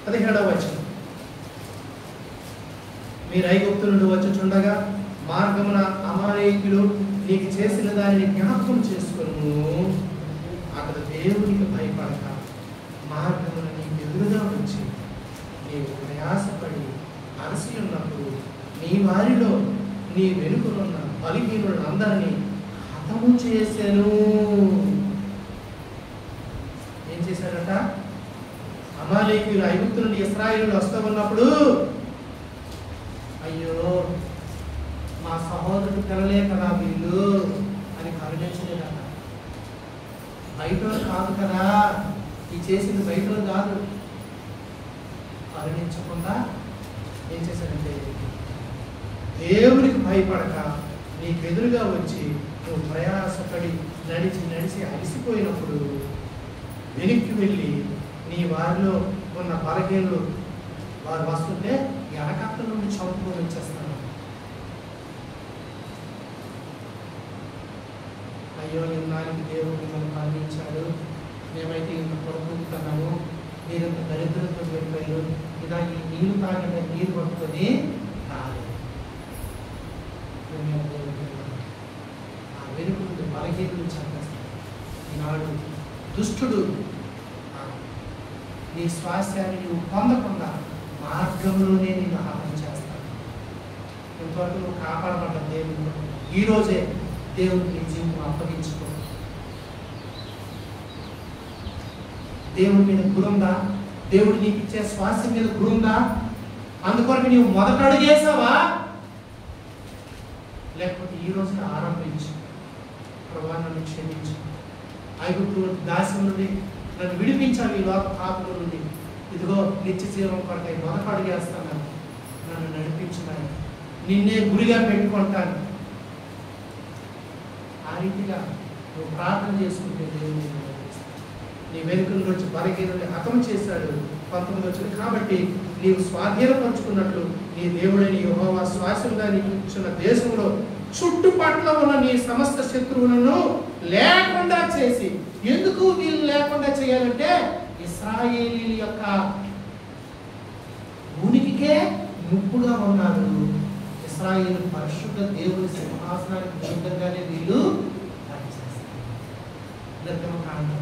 25వ వచనం. మీరు ఐగుప్తు నుండి వచ్చుచుండగా మార్గమున అమాలేకులు నీకు చేసిన దానిని జ్ఞాపకం చేసుకొను. అతడు దేవునికి భయపడక మార్గమున నీకు ఎదురుగా వచ్చి నీవు ప్రయాసపడి అలసి ఉన్నప్పుడు నీ వారిలో నీ వెనుకనున్న బలహీనులందరినీ హతము చేశాను. ఏం చేశాడట? అమాలేకులు ఐగుప్తు నుండి ఇశ్రాయేలు వస్తూ ఉన్నప్పుడు, అయ్యో మా సహోదరుడు పిల్లలే కదా వీళ్ళు అని కరుణించలేదట. బయటోడు కాదు కదా, ఈ చేసింది బయటోడు కాదు. కరుణించకుండా ఏం చేశాడంటే దేవునికి భయపడక నీకు ఎదురుగా వచ్చి నువ్వు ప్రయాసపడి నడిచి అలసిపోయినప్పుడు వెనక్కి వెళ్ళి నీ వారిలో ఉన్న బలహీనులు వారు వస్తుంటే వెనకత్త నుండి చంపుకొని వచ్చేస్తాను. అయ్యో ఇన్నాళ్ళకి దేవుడు మిమ్మల్ని కరుణించాడు, మేమైతే ఇంత కొడుకుంటున్నాము, మీరు ఇంత దరిద్రంతో వెళ్ళిపోయారు, ఇలా ఈ నీళ్ళు తాగిన నీరు పట్టుకొని రాలేదు. ఆ వెనుక నుండి బలహీనులు చంపేస్తాడు. ఈనాడు దుష్టుడు నీ స్వాస్థ్యాన్ని నువ్వు పొందకుండా మార్గంలోనే నేను హతం చేస్తాను. ఇంతవరకు నువ్వు కాపాడబడ్డ దేవుడు ఈరోజే దేవుడికి నీ జీవితం అప్పగించుకో. దేవుడి మీద గురుందా? దేవుడు నీకు ఇచ్చే స్వాస్థ్యం మీద గురుందా? అందుకొరకు నీవు మొదట అడుగేసావా? రోజు ఆరంభించి ప్రభువా నన్ను క్షమించు, ఐగుప్తు దాస్యం నుండి నన్ను విడిపించాలి, ఈ లోక పాపముల నుండి ఇదిగో నిత్య జీవం కొరకై మొదటి అడుగేస్తున్నాను, నన్ను నడిపించున్నాను, నిన్నే గురిగా పెట్టుకుంటాను. ఆ రీతిగా నువ్వు ప్రార్థన చేసుకుంటే దేవుని నీ వెనుకల నుంచి బలహీనని హతం చేశాడు 19 వచ్చింది. కాబట్టి నీవు స్వాధీనపరుచుకున్నట్లు నీ దేవుడైన యెహోవా శ్వాసంగా నీకు ఇచ్చిన దేశంలో చుట్టుపట్ల ఉన్న నీ సమస్త శత్రువులను లేకుండా చేసి, ఎందుకు వీళ్ళు లేకుండా చేయాలంటే ఇశ్రాయేలీల యొక్క ఉనికికే ముప్పుగా ఉన్నారు. ఇశ్రాయేలు పరిశుద్ధ దేవుని సింహాసనానికి విరుద్ధంగానే వీళ్ళు పనిచేస్తారు. నిర్గమకాండం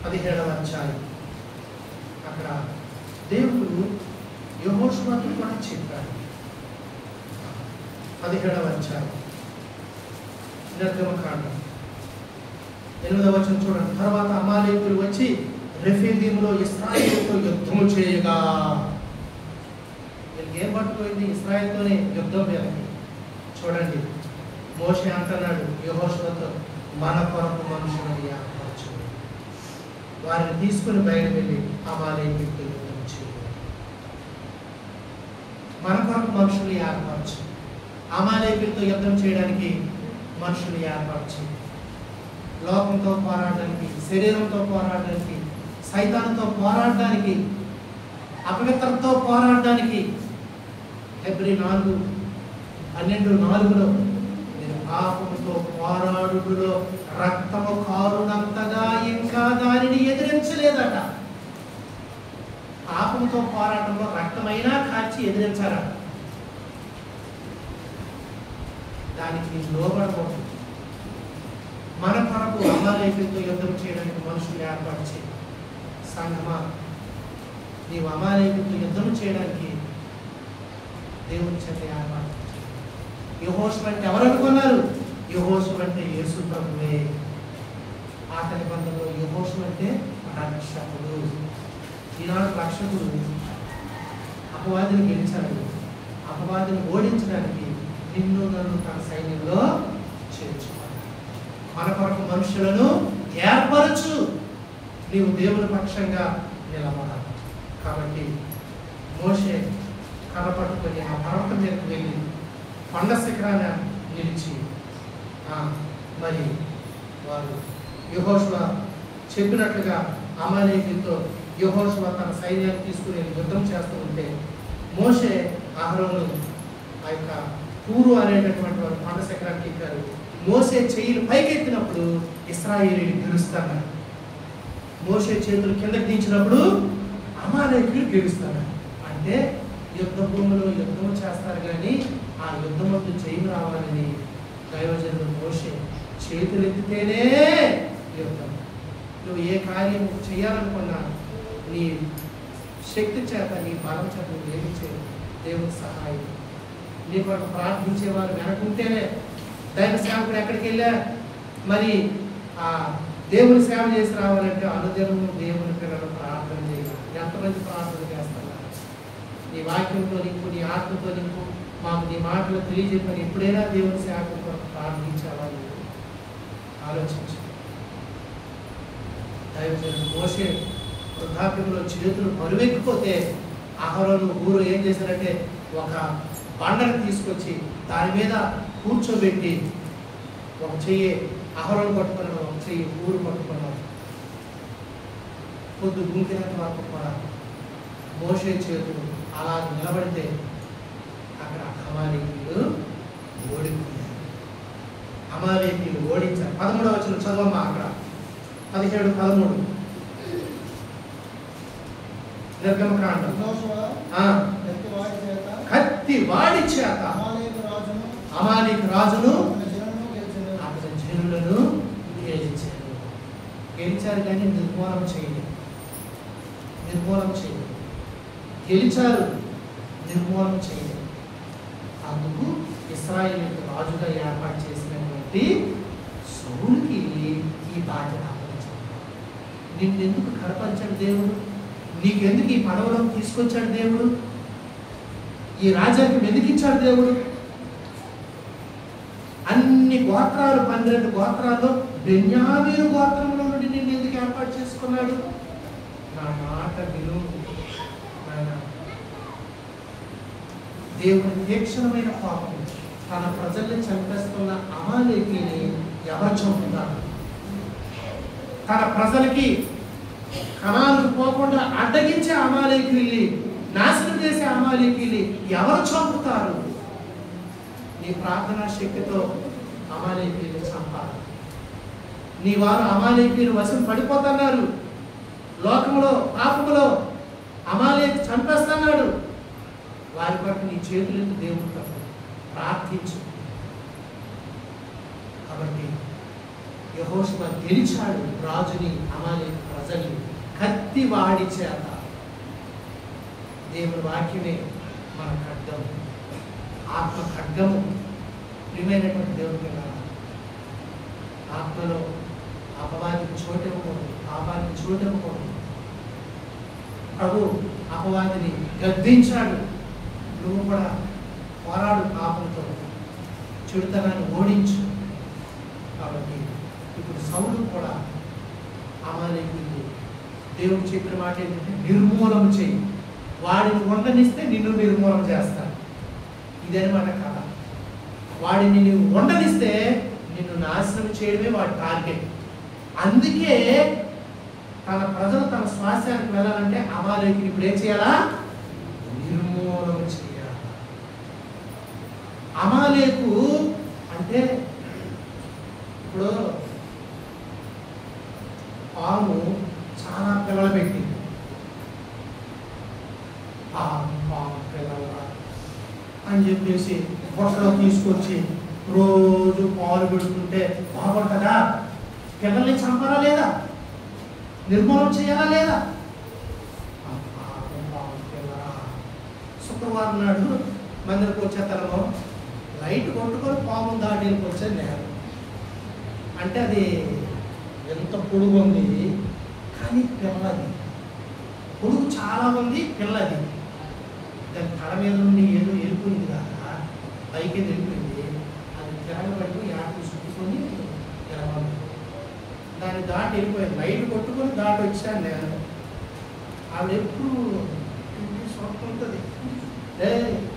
17వ అధ్యాయం అక్కడ దేవుడు యెహోషువతో కూడా చెప్పాడు. 17వ అధ్యాయం నిర్గమకాండం 8వ వచనం చూడండి. తర్వాత అమాలేకులు వచ్చి రెఫీదీములో ఇశ్రాయేలుతో యుద్ధము చేయగా, వీళ్ళకి ఏం పట్టుకోయింది? ఇశ్రాయేలుతోనే యుద్ధం వీళ్ళకి. చూడండి, మోషే అంటున్నాడు యెహోషువతో, మన కొరకు మనుషులను ఏర్పరచు, వారిని తీసుకుని బయట వెళ్ళి అమాలేకులతో యుద్ధం చేయాలి. మన కొరకు మనుషులు ఏర్పరచు, అమాలేకులతో యుద్ధం చేయడానికి మనుషులు ఏర్పరచు. లోకంతో పోరాడడానికి, శరీరంతో పోరాడడానికి, సైతాన్తో పోరాడడానికి, అపవిత్రతో పోరాడడానికి. హెబ్రీ 4:12 నేను పాపముతో పోరాడులో రక్తము కారునంతగా ఇంకా దానిని ఎదిరించలేదట. పాపముతో పోరాటంలో రక్తమైనా కాచి ఎదిరించారట. దానికి నేను లోబడకూడదు. మన కొరకు అమాలేకులతో యుద్ధం చేయడానికి మనుషులు ఏర్పరిచి, సంఘమా నీవు అమాలేకులతో యుద్ధం చేయడానికి దేవుని చేత ఏర్పాటు. యెహోషువ అంటే ఎవరు అనుకున్నారు? యెహోషువ అంటే యేసు ప్రభువే. పాత నిబంధనలో యెహోషువ అంటే రక్షకుడు. ఈనాడు రక్షకుడు అపవాదిని గెలిచాడు. అపవాదిని ఓడించడానికి నిన్ను నన్ను తన సైన్యంలో చేర్చుకోవాలి. మన కొరకు మనుషులను ఏర్పరచు, నీవు దేవుని పక్షంగా నిలబడాలి. కాబట్టి మోషే కర్ర పట్టుకొని ఆ పర్వతం మీదకి వెళ్ళి కొండ శిఖరాన నిలిచి, మరి వారు యెహోషువ చెప్పినట్లుగా అమాలేకులతో యెహోషువ తన సైన్యాన్ని తీసుకుని యుద్ధం చేస్తూ ఉంటే, మోషే అహరోను ఆ యొక్క పూరు అనేటటువంటి వారు కొండ శిఖరానికి ఎక్కారు. మోసే చెయ్యిలు పైకెత్తినప్పుడు ఇశ్రాయేలీయులు గెలుస్తారు. మోసే చేతులు కిందకి దించినప్పుడు అమాలేకులు గెలుస్తారు. అంటే యుద్ధ భూమిలో యుద్ధం చేస్తారు, కానీ ఆ యుద్ధం వద్ద జయం రావాలని దైవజనుడు మోషే చేతులు ఎత్తితేనే యుద్ధం. నువ్వు ఏ కార్యం చేయాలనుకున్నా నీ శక్తి చేత, నీ బలం చేత నువ్వు ఏమి చేయవు. దేవుని సహాయం. నీ కొరకు ప్రార్థించేవారు వెనకుంటేనే. దైవ సేవకుడు ఎక్కడికి వెళ్ళా మరి ఆ దేవుని సేవ చేసి రావాలంటే అనుదినము దేవుని పిల్లలు ప్రార్థన చేయాలి. ఎంతమంది ప్రార్థన చేస్తున్నారు? నీ వాక్యంతో నింపు, నీ ఆత్మతో నింపు, మాకు నీ మాటలు తెలియజెప్పని ఎప్పుడైనా దేవుని సేవకుడు కొరకు ప్రార్థించావా? ఆలోచించు. దైవజనుడు మోషే వృద్ధాప్యంలో చేతులు బరువెక్కిపోతే అహరోను ఊరు ఏం చేశారంటే ఒక బండను తీసుకొచ్చి దాని మీద కూర్చోబెట్టి ఒక చెయ్యి అహరోను పట్టుకున్నాడు, ఒక చెయ్యి ఊరు పట్టుకున్నాడు. పొద్దు గుంకినంత వరకు కూడా మోషే చేతులు అలా నిలబడితే అక్కడ అమాలేకీయులు ఓడిపోయారు. అమాలేకీయులు ఓడించారు. 13వ వచనం చదవమ్మా. అక్కడ 17:13 నిర్గమకాండం. కత్తి వాడి చేత అమాలేకు రాజును అతని జనులను గెలిచారు. గెలిచారు కానీ నిర్మూలన చేయలేదు. గెలిచారు, నిర్మూలన చేయలేదు. అందుకు ఇశ్రాయేలుకు రాజుగా ఏర్పాటు చేసినటువంటి సౌలుకి ఈ బాధ్యత అప్పగించాడు. నిన్నెందుకు కనపరిచాడు దేవుడు? నీకెందుకు ఈ పడవలో తీసుకొచ్చాడు దేవుడు? ఈ రాజ్యానికి ఎందుకు ఇచ్చాడు దేవుడు? అన్ని గోత్రాలు 12 గోత్రాల్లో బెన్యామీను గోత్రంలో నుండి నిన్ను ఎందుకు ఏర్పాటు చేసుకున్నాడు? నా మాట విను నాయన. దేవుని తీక్షణమైన పాపం తన ప్రజల్ని చంపేస్తున్న అమాలేకీని ఎవరు చంపుతారు? తన ప్రజలకి కణాలకు పోకుండా అడ్డగించే అమాలేకీల్ని, నాశనం చేసే అమాలేకీల్ని ఎవరు చంపుతారు? నీ ప్రార్థనా శక్తితో అమాలేకీల్ని చంపాలి. నీ వారు అమాలేకీలు వశం పడిపోతున్నారు. లోకములో పాపములో అమాలేకి చంపేస్తున్నాడు. వారి పట్ల నీ చేతులకు దేవుడు ప్రార్థించు. కాబట్టి యెహోషువ గెలిచాడు రాజుని, అమాలేకు ప్రజల్ని కత్తి వాడి చేత. దేవుని వాక్యమే మన ఖడ్గము, ఆత్మ ఖడ్గము. ప్రియమైనటువంటి దేవుని పిల్లల, ఆత్మలో అపవాదికి చోటివ్వకూడదు, పాపానికి చోటివ్వకూడదు. ప్రభు అపవాదిని గద్దించాడు. నువ్వు కూడా పోరాడు పాపంతో, చెడుతనాన్ని ఓడించు. కాబట్టి ఇప్పుడు సౌలు కూడా అమాలేకీయుని దేవుడు చెప్పిన మాట ఏంటంటే నిర్మూలన చేయి. వాడిని ఉండనిస్తే నిన్ను నిర్మూలన చేస్తాను. ఇదనమాట కథ. వాడిని నువ్వు ఉండనిస్తే నిన్ను నాశనం చేయడమే వాడి టార్గెట్. అందుకే తన ప్రజలు తన శ్వాసానికి వెళ్ళాలంటే అమాలేకీని ఇప్పుడు ఏం చేయాలా? నిర్మూలన చేయాలి. అమాలేకు అంటే ఇప్పుడు పాము చాలా పిల్లలు పెట్టింది. పాము పిల్లలు అని చెప్పేసి పొట్టలో తీసుకొచ్చి రోజు పాలు పెడుతుంటే బాగుంటుందా? పిల్లల్ని చంపాలా లేదా? నిర్మూలన చేయాలా లేదా? శుక్రవారం నాడు మందిరకు వచ్చేతనలో లైట్ కొట్టుకొని పాము దాటి వెళ్ళిపోతే నేను అంటే అది ఎంత పొడుగు ఉంది కానీ పిల్లది. పొడుగు చాలా ఉంది, పిల్లది. దాని తల మీద నుండి ఏదో వెళ్ళిపోయింది కదా, పైకి వెళ్ళిపోయింది. అది తిరగబడి యాటు చుట్టుకొని దాన్ని దాటి వెళ్ళిపోయింది. లైట్ కొట్టుకొని దాటి వచ్చాను నేను. ఆవిడ ఎప్పుడు ఉంటుంది,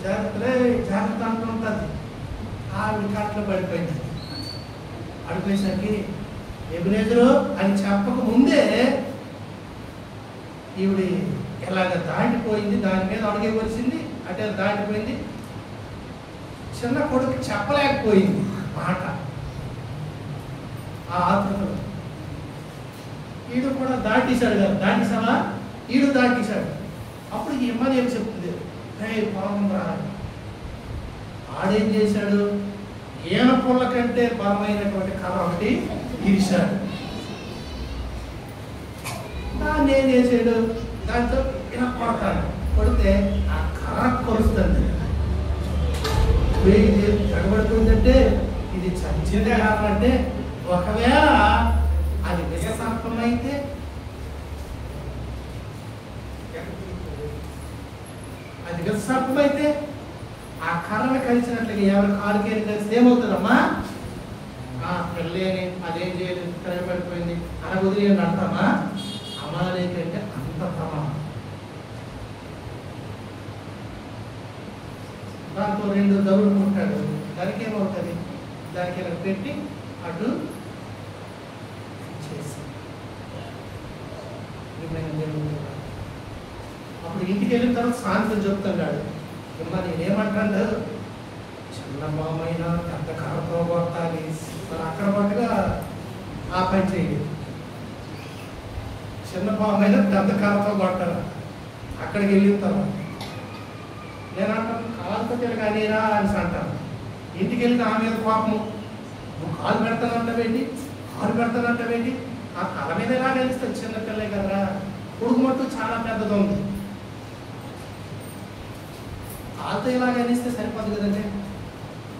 జాగ్రత్త అంటుంటుంది. ఆవిడ కట్లో పడిపోయింది. పడిపోయేసరికి ఎబినేజరు అని చెప్పక ముందే ఈవిడ ఎలాగ దాటిపోయింది, దాని మీద అడుగే వచ్చింది, అంటే దాటిపోయింది. చిన్న కొడుకు చెప్పలేకపోయింది మాట ఆ ఆత్మలో. ఈడు కూడా దాటేశాడు కదా, దాటేసావా? ఈడు దాటేశాడు. అప్పుడు ఈ అమ్మని ఏం చెప్తుంది? పాపం రా. ఆడేం చేశాడు? ఈయన పుల్ల కంటే బలమైనటువంటి కర్ర ఒకటి ఇరిశాడు. దాన్ని ఏం చేసాడు? దాంతో ఇలా కొడతాడు. కొడితే ఆ కర్ర కొలుస్తుంది. ఎగబడుతుందంటే ఇది చచ్చిందే కావాలంటే, ఒకవేళ అది విషసర్పం అయితే ఆ కర్రను కలిసినట్లుగా ఎవరి కాలుకేని కలిసి ఏమవుతుందమ్మా? పెళ్ళేని అదేం చేయలేదు, పడిపోయింది అలా వదిలేయండి అంటామా? అమాలేకు అంటే అంత ప్రమాదం. దాంతో 2 దవులు ఉంటాడు. దానికి ఏమవుతుంది? దానికి ఇలా పెట్టి అటు చేసి అప్పుడు ఇంటికి వెళ్ళిన తర్వాత సాయంత్రం చెప్తున్నాడు, అమ్మా నేనేమంటాడు, చిన్న బామైనా పెద్ద కర్రతో కొట్టాలి. మరి అక్కడ పట్టుగా ఆ పని చేయలేదు. చిన్న బామైనా పెద్ద కర్రతో కొట్టాలి. అక్కడికి వెళ్ళిన తర్వాత నేను అంటాను, కాలుతో తిరగానేరా అని అంటాను. ఇంటికి వెళ్తే ఆ మీద కోపము, నువ్వు కాలు పెడతానంటావేంటి, కాలు పెడతానంటావేంటి? ఆ కళ మీద ఎలా గెలుస్తుంది? చిన్నపిల్లే కదరా. కొడుకు మట్టు చాలా పెద్దది ఉంది. కాలుతో ఇలా గెలిస్తే సరిపోదు కదంటే.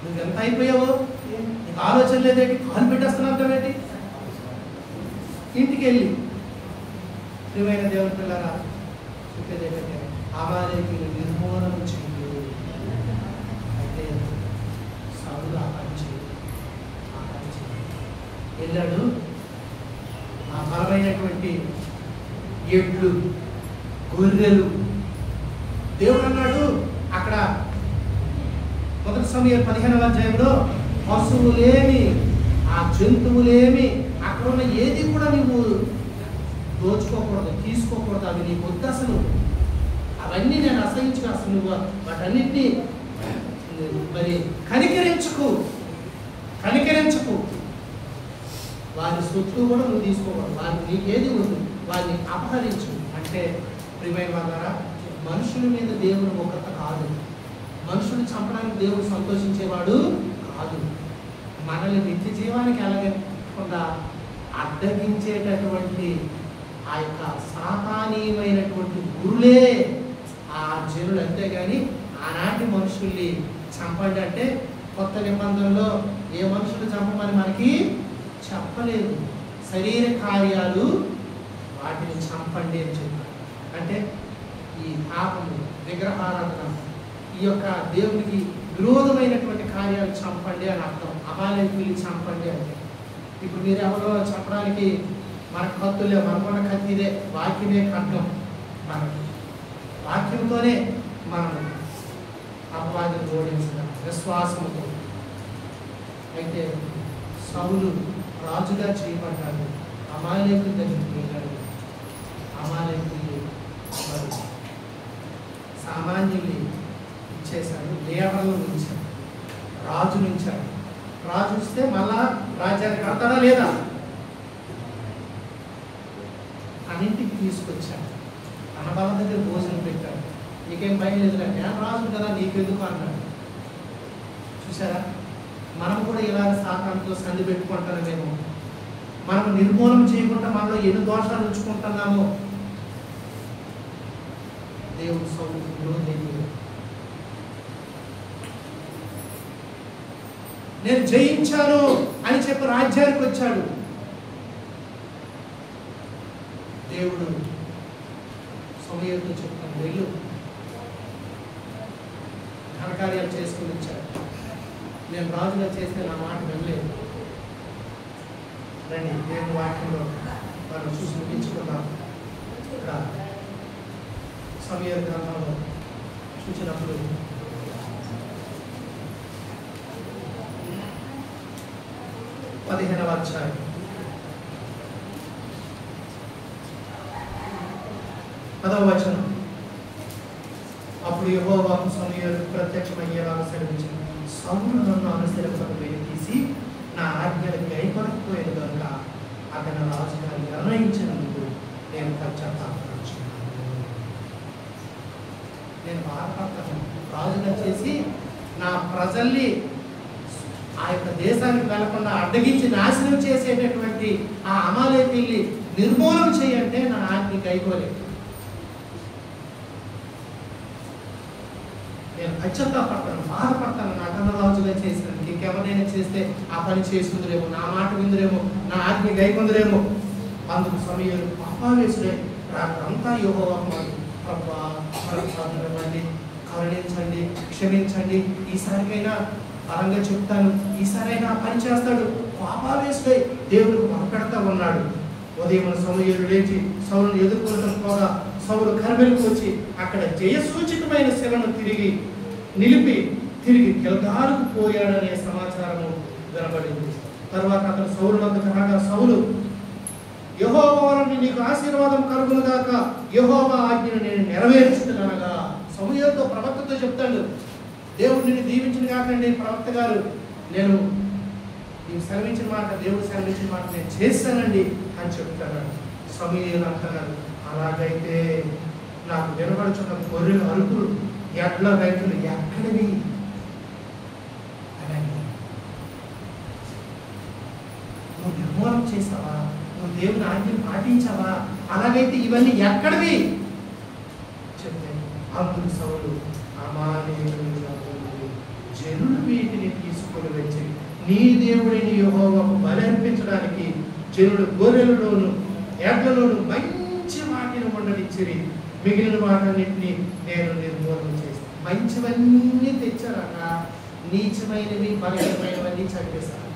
నువ్వు ఎంత అయిపోయావో, నీకు ఆలోచన లేదేంటి, కాలు పెట్టేస్తానంటావేంటి? ఇంటికి వెళ్ళి ప్రియమైన దేవుని పిల్లరా చెప్పేది ఏంటంటే అమాలేకీయుని నిర్మూలన చేయు. అయితే సౌలు ఆ పని చేయు. వెళ్ళాడు. ఆ బలమైనటువంటి ఎడ్లు, గొర్రెలు, దేవుడు అన్నాడు అక్కడ 1 సమూయేలు 15వ అధ్యాయంలో, పశువులేమి ఆ జంతువులేమి అక్కడ ఉన్న ఏది కూడా నువ్వు దోచుకోకూడదు, తీసుకోకూడదు, అవి నీకు వద్దు అసలు, అవన్నీ నేను అసహించుకు, అసలు నువ్వు వాటన్నిటినీ మరి కనికరించుకు, వారి సొత్తు కూడా నువ్వు తీసుకోకూడదు, వారికి నీకేది వద్దు, వారిని అపహరించు. అంటే ప్రియమైన వాళ్ళారా, మనుషుల మీద దేవుడు ఒకత కాదు, మనుషులు చంపడానికి దేవుడు సంతోషించేవాడు కాదు. మనల్ని నిత్య జీవానికి ఎలాగకుండా అడ్డగించేటటువంటి ఆ యొక్క సాతానీయమైనటువంటి గురులే ఆ జనులు. అంతేగాని ఆనాటి మనుషుల్ని చంపండి అంటే కొత్త నిబంధనలో ఏ మనుషులు చంపమని మనకి చెప్పలేదు. శరీర కార్యాలు వాటిని చంపండి అని చెప్పారు. అంటే ఈ పాపము, విగ్రహారాధన, ఈ యొక్క దేవునికి విరోధమైనటువంటి కార్యాలు చంపండి అని అర్థం. అమాలేకుల్ని చంపండి అంటే ఇప్పుడు మీరు ఎవరో చంపడానికి మన కత్తులే, మనకున్న కత్తిదే, వాక్యమే ఖడ్గం. మనకి వాక్యంతోనే మనం అపవాదిని ఓడించడం విశ్వాసంతో. అయితే సౌలు రాజుగా చేయబడ్డాడు, అమాలేకుల దగ్గరికి వెళ్ళాడు. అమాలేకుల్ని సామాన్యుల్ని ఇచ్చేశాడు, లేవలను ఉంచాడు, రాజు నుంచాడు. రాజు ఇస్తే మళ్ళా రాజ్యానికి కడతాడా లేదా? అన్నింటికి తీసుకొచ్చాడు, తన వాళ్ళ దగ్గర భోజనం పెట్టాడు. నీకేం భయం లేదులే, నేను రాజు కదా నీకెందుకు అన్నాడు. చూసారా, మనం కూడా ఇలాగ సాతానుతో సంధి పెట్టుకుంటామేమో, మనం నిర్మూలన చేయకుండా మనలో ఎన్ని దోషాలు ఉంచుకుంటున్నామో. దేవుడు సౌలులో నేను జయించాను అని చెప్పి రాజ్యానికి వచ్చాడు. దేవుడు సమూయేలుతో చెప్తాను, వెళ్ళు, ఘనకార్యాలు చేసుకుని వచ్చాడు. నేను రాజుగా చేస్తే నా మాట వెళ్ళలేదు. రండి దేవుని వాక్యంలో మనం చూసి ముగించుకున్నాం. ఇక్కడ సమూయేలు గ్రంథంలో చూసినప్పుడు 15వ అధ్యాయం 10వ వచనం. అప్పుడు యెహోవాకు సమూయేలు ప్రత్యక్షమయ్యేలాగా సెలవించాడు, సౌలు నన్ను అనుసరింపక వెలితీసి నా ఆజ్ఞలు గైకొనకపోయేది కనుక అతను రాజుగా నిర్ణయించినందుకు నేను పశ్చాత్తాపడుచున్నాను. నేను బాధపడతాను, రాజుగా చేసి నా ప్రజల్ని ఆ యొక్క దేశానికి వెళ్లకుండా అడ్డగించి నాశనం చేసేటటువంటి ఆ అమాలేకుల్ని నిర్మూలన చేయంటే నా ఆజ్ఞ గైకోలేదు. నేను పశ్చాత్తాపడతాను, బాధపడతాను. నా కన్నా రాజుగా చేసినందుకు ఇంకెవరైనా చేస్తే ఆ పని చేసుకుందరేమో, నా మాట విందురేమో, నా ఆజ్ఞ గైకొందరేమో. అందుకు సమూయేలు పాపావేశుడై రాత్రంతా యెహోవాకు ప్రభువా, కరుణించండి, క్షమించండి, ఈసారికైనా బలంగా చెప్తాను, ఈసారైనా పని చేస్తాడు. పాపావేశుడై దేవుడికి మొరపెడతా ఉన్నాడు. ఉదయం సమూయేలు లేచి సౌలును ఎదుర్కొనడం పోగా సౌలు కర్మెలుకు వచ్చి అక్కడ జయసూచకమైన శిలను నిలిపి తిరిగి గిల్గాలుకు పోయాడనే సమాచారము వినబడింది. తర్వాత అతను సౌలు వద్దకు రాగా సౌలు, యెహోవా వలన నీకు ఆశీర్వాదం కలుగునుగాక, యెహోవా ఆజ్ఞను నేను నెరవేర్చుతున్నానగా. సమూయేలుతో ప్రవక్తతో చెప్తాడు, దేవుడు నిన్ను దీవించిన కాకండి ప్రవక్త గారు, నేను నీవు సెలవించిన మాట, దేవుడు సెలవించిన మాట నేను చేస్తానండి అని చెప్తాడు. సమూయేలు అంటున్నాడు, అలాగైతే నాకు వినబడుచున్న గొర్రెలు అరుపులు, ఎడ్ల రైతులు ఎక్కడివి అని. నువ్వు నిర్మూలన చేసావా? నువ్వు దేవుని ఆజ్ఞను పాటించావా? అలాగైతే ఇవన్నీ ఎక్కడివి చెప్తే అందుకు సౌలు, జనులు వీటిని తీసుకొని వచ్చి నీ దేవుడిని యెహోవాకు బలర్పించడానికి జనులు గొర్రెలలోను ఎడ్లలోను మంచి వాటిని ఉండనిచ్చిరి, మిగిలిన వాటన్నిటిని నేను నిర్మూలన చేస్తాను. మంచివన్నీ తెచ్చారట, నీచమైనవి బలహీనమైనవన్నీ చంపేశారు.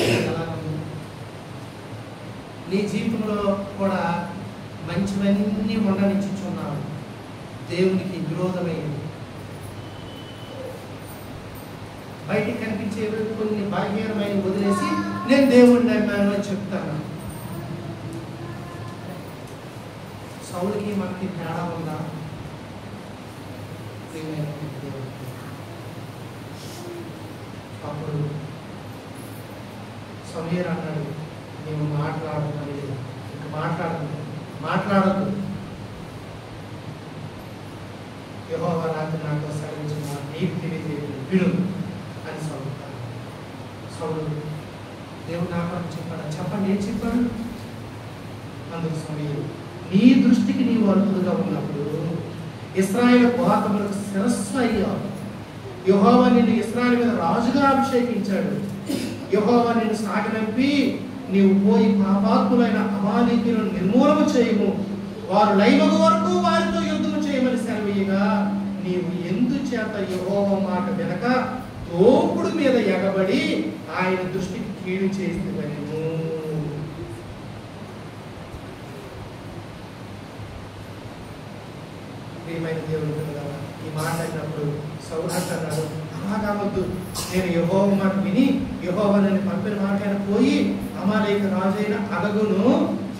ఎలా ఉంది? నీ జీవితంలో కూడా మంచివన్నీ ఉండనిచ్చుచున్నావు, దేవునికి విరోధమైనవి. బయటికి కనిపించే కొన్ని బాహ్యమైన వదిలేసి నేను దేవుడిని నమ్మాను అని చెప్తాను. సౌలుకి మనకి తేడా ఉందా? అప్పుడు సమీర్ అన్నాడు, నేను మాట్లాడమని, ఇంకా మాట్లాడద్దు, యెహోవా రాత్రి నాతో సెలవించిన నీకు తెలియజేయదు, విను అని సౌలు దేవుడు నాకు చెప్పాడు. చెప్పండి, ఏం చెప్పాడు? అందుకు సమీరు, నీ దృష్టికి నీవు అర్హుడుగా ఉన్నప్పుడు ఇశ్రాయేలు గోత్రములకు శిరస్సు అయ్యావు. యెహోవా నిన్ను ఇశ్రాయేలు మీద రాజుగా అభిషేకించాడు. యెహోవా నిన్ను సాగనంపి నీవు పోయి పాపాత్ములైన అమాలేకీయులను నిర్మూలన చేయము, వారు లైమగు వరకు వారితో యుద్ధము చేయమని సెలవీయగా నీవు ఎందుచేత యెహోవా మాట వెనక తోపుడు మీద ఎగబడి ఆయన దృష్టికి కీడు చేసేవని. ప్రియమైన దేవుడు కదా, ఈ మాట అన్నప్పుడు సౌలు అన్నాడు, అలాగా వద్దు, నేను యెహోవా మాట విని యెహోవా నన్ను పంపిన మాట ఆయన పోయి అమాలేక రాజైన అగగును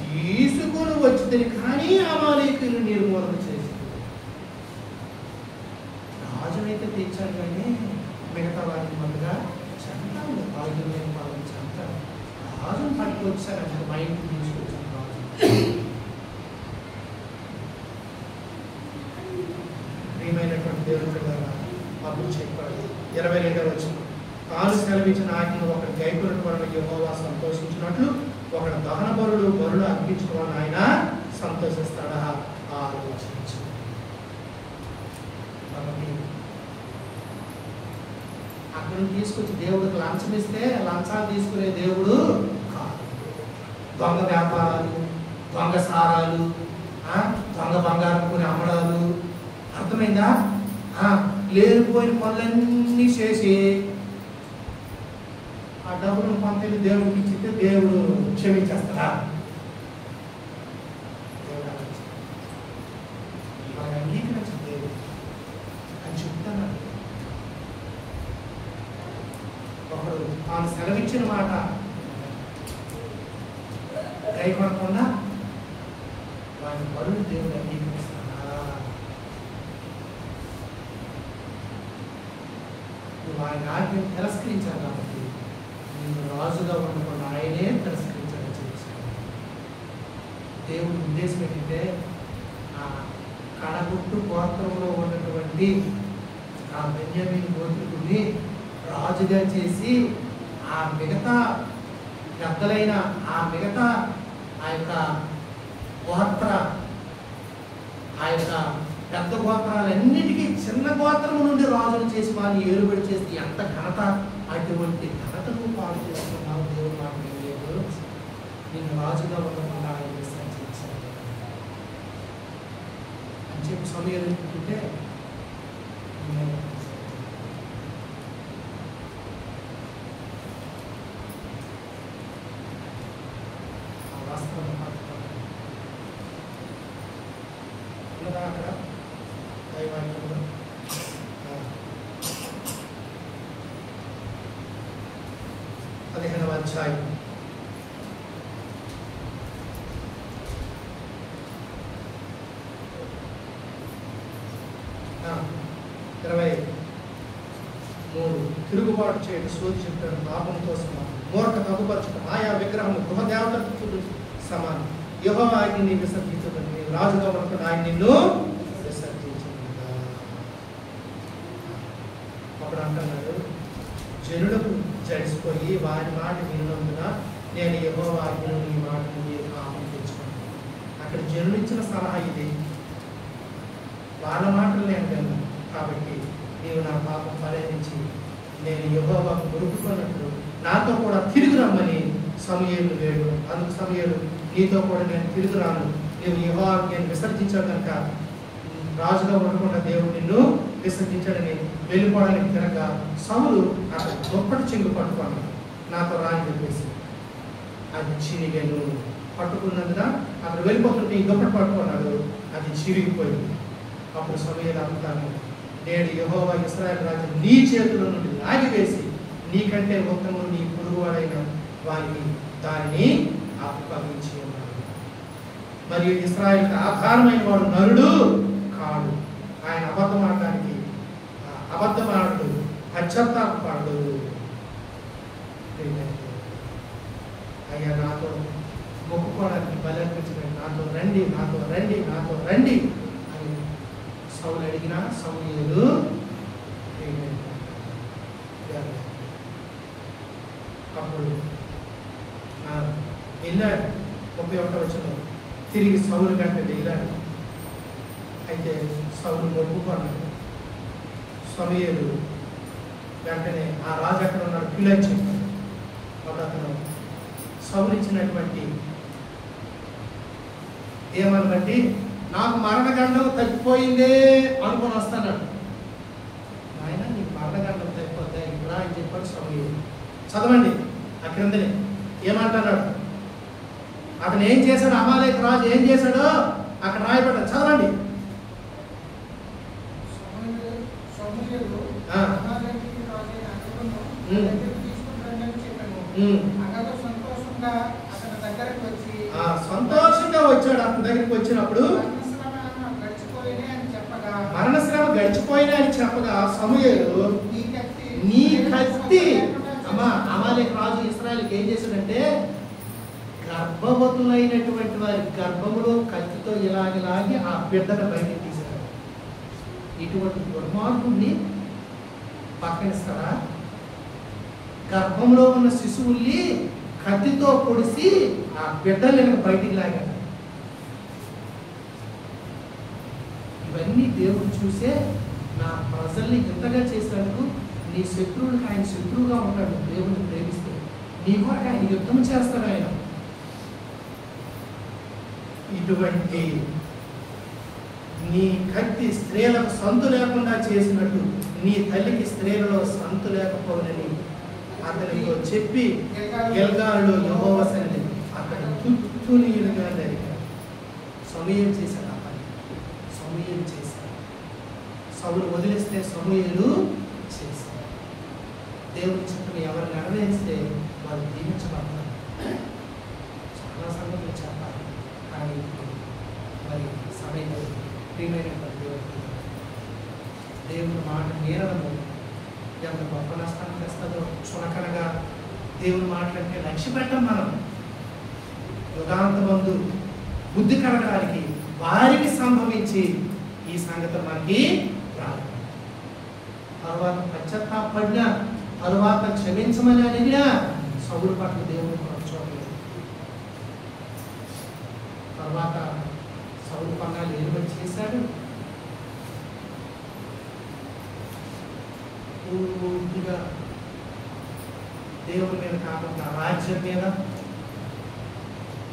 తీసుకుని వచ్చింది, కానీ అమాలేకులను నిర్మూలన చేసి రాజునైతే తెచ్చాడు, కానీ మిగతా వారిని మొదలుగా చంపాలి. ఆయుధమైన వాళ్ళని చంపాలి. రాజును పట్టుకొచ్చారు, అంటే మా ఇంటికి తీసుకొచ్చాను రాజు. ప్రియమైనటువంటి దేవుడు కదా, అప్పుడు చెప్పాడు 22వ వచనం, తాను సెలవించిన ఆజ్ఞను ఒకటి గైకొనడం వలన యెహోవా సంతోషించినట్లు ఒకడు దహన బలులు అర్పించుకోవాలని ఆయన సంతోషిస్తాడా? ఆలోచించు. కాబట్టి అక్కడ తీసుకొచ్చి దేవుడికి లంచం ఇస్తే లంచాలు తీసుకునే దేవుడు కాదు. దొంగ వ్యాపారాలు, దొంగ సారాలు, దొంగ బంగారం కొని అమ్మడాలు, అర్థమైందా? లేనిపోయిన పనులన్నీ చేసి ఆ డబ్బును పంపిణీ దేవుడికి ఇచ్చితే దేవుడు క్షమించేస్తాడా? దేవుడు అంగీకరించు దేవుడు అని చెప్తున్నాడు. ఒకడు తాను సెలవిచ్చిన మాట కైకొనకుండా వాని బరువు దేవుడు అంగీకరిస్తాడా? ఆయన ఆజ్ఞను తిరస్కరించారు కాబట్టి నేను రాజుగా ఉండకుండా ఆయనే తిరస్కరించాలని చెప్పారు. దేవుడి ఉద్దేశం ఏంటంటే ఆ కడగుట్టు గోత్రంలో ఉన్నటువంటి ఆ బెన్యామీను గోత్రికుడిని రాజుగా చేసి ఆ మిగతా పెద్దలైన ఆ మిగతా ఆ యొక్క పెద్ద గోత్రాలన్నిటికీ చిన్న గోత్రం నుండి రాజును చేసి వారిని ఏలుబడి చేసి ఎంత ఘనత, అటువంటి ఘనతను పాడు చేస్తున్నావు. దేవుడు నాకు లేదు, నేను రాజుగా ఉండకుండా ఆయన విశ్రమించాను అని చెప్పి సమయం అనుకుంటే అక్కడ దైవాన్ని 15వ అధ్యాయం 23 తిరుగుబాటు చేయడం సోది చెప్పాడు, పాపంతో సమానం, మూర్ఖ తగ్గుపరచడం, ఆయా విగ్రహం గృహదేవతకు సమానం. యెహోవా ఆజ్ఞని విసర్జించడం, నీవు రాజుగా ఉన్నప్పుడు ఆయన నిన్ను విసర్జించకుండా. అప్పుడు అంటున్నాడు, జనులకు జడిసిపోయి వారి మాట వినందున నేను యెహోవా ఆజ్ఞను నీ మాటను ఆమోదించుకున్నాను. అక్కడ జనులు ఇచ్చిన సలహా ఇది, వాళ్ళ మాటలు నేను విన్నాను. కాబట్టి నీవు నా పాపం పరిహరించి నేను యెహోవాకు మొక్కుకున్నట్లు నాతో కూడా తిరిగి రమ్మని సమూయేలు వేడు. అందుకు సమూయేలు, నీతో కూడా నేను తిరిగి రాను, నీవు యెహోవాకు నేను విసర్జించావు కనుక రాజుగా ఉండకుండా దేవుడు నిన్ను విసర్జించాడని వెళ్ళిపోవడానికి తినగా సౌలు అక్కడ దుప్పటి చెంగు పట్టుకున్నాడు. నాతో రా అని చెప్పేసి అది చిరిగను. పట్టుకున్నందున అక్కడ వెళ్ళిపోతుంటే ఈ దుప్పటి పట్టుకున్నాడు, అది చిరిగిపోయింది. అప్పుడు సమూయేలు అంటాను, నేడు యెహోవా ఇశ్రాయేలు రాజు నీ చేతుల నుండి లాగివేసి నీకంటే ఉత్తముడు నీ పొరుగువాడైన వారికి దానిని అప్పగించి ఉన్నాడు. మరియు ఇశ్రాయేలుకి ఆధారమైన వాడు నరుడు కాడు. ఆయన అబద్ధమాడడానికి అబద్ధమాడు, పశ్చాత్తాపడు. అయ్యా నాతో మొక్కుకోవడానికి బలర్పించండి, నాతో రండి, నాతో రండి, నాతో రండి అని సౌలు అడిగిన సమూయేలు అప్పుడు వెళ్ళాడు. 31వ వచనం, తిరిగి సౌలు కంటే వెళ్ళాడు. అయితే సౌలు మొక్కుకున్నాడు. సమూయేలు వెంటనే ఆ రాజు అక్కడ ఉన్నాడు, పిల్లలు చెప్పాడు. అప్పుడు అతను సౌలు ఇచ్చినటువంటి ఏమని బట్టి నాకు మరణగండం తగ్గిపోయిందే అనుకొని వస్తాడు. ఆయన నీకు మరణగండం తగ్గిపోతే ఇప్పుడు అని చెప్పాడు సమూయేలు. చదవండి ఆ క్రిందనే ఏమంటున్నాడు, అతను ఏం చేశాడు, అమాలేకు రాజు ఏం చేశాడో అక్కడ రాయబడ్డాడు. చదవండి. సంతోషంగా వచ్చాడు. అతని దగ్గరికి వచ్చినప్పుడు మరణశ్రమ గడిచిపోయినా అని చెప్పగా సమూయేలు నీ కత్తి అమ్మా అమాలేకు రాజు ఇశ్రాయేలుకి ఏం చేశాడంటే గర్భవతులైనటువంటి వారి గర్భములో కత్తితో ఇలాగి ఆ బిడ్డను బయటకు తీశాడు. ఇటువంటి దుర్మార్గుడిని పక్కనిస్తారా? గర్భంలో ఉన్న శిశువుల్ని కత్తితో పొడిసి ఆ బిడ్డలను బయటికి లాగాడు. ఇవన్నీ దేవుడు చూసే నా ప్రజల్ని ఇంతగా చేసినందుకు నీ శత్రువులకు ఆయన శత్రువుగా ఉంటాడు. దేవుడిని ప్రేమిస్తే నీ కొరకు ఆయన యుద్ధం చేస్తాడు. ఆయన ఇటువంటి నీ కత్తి స్త్రీలకు సంతు లేకుండా చేసినట్టు నీ తల్లికి స్త్రీలలో సంతు లేకపోనని అతనితో చెప్పి గిల్గాలులో యెహోవా సన్నిధిలో అతను తుత్తునీయులుగా జరిగాడు. సమూయేలు చేశాడు. ఆ పని సమూయేలు చేశాడు. సౌలు వదిలేస్తే సమూయేలు చేశాడు. దేవుని చుట్టూ ఎవరు నెరవేరిస్తే వాళ్ళు దీవించబడతారు. చాలా సంగతులు చెప్పాలి, కానీ మరి సమయం ప్రియమైనటువంటి దేవుని మాట మీరడము ఎంత గొప్ప నష్టాన్ని తెస్తుందో చులకనగా దేవుని మాటలంటే లక్ష్య పెట్టం. మనం యుగాంతమందు బుద్ధి కలగడానికి వారికి సంభవించి ఈ సంగతి మనకి రాదు. తరువాత పశ్చాత్తాపడిన తరువాత క్షమించమని అడిగిన సౌలు పట్ల దేవుని చూడలేదు. తర్వాత సౌలు పన్నాలు ఏలుబడి చేశాడు. పూర్తిగా దేవుని మీద కాకుండా రాజ్యం మీద.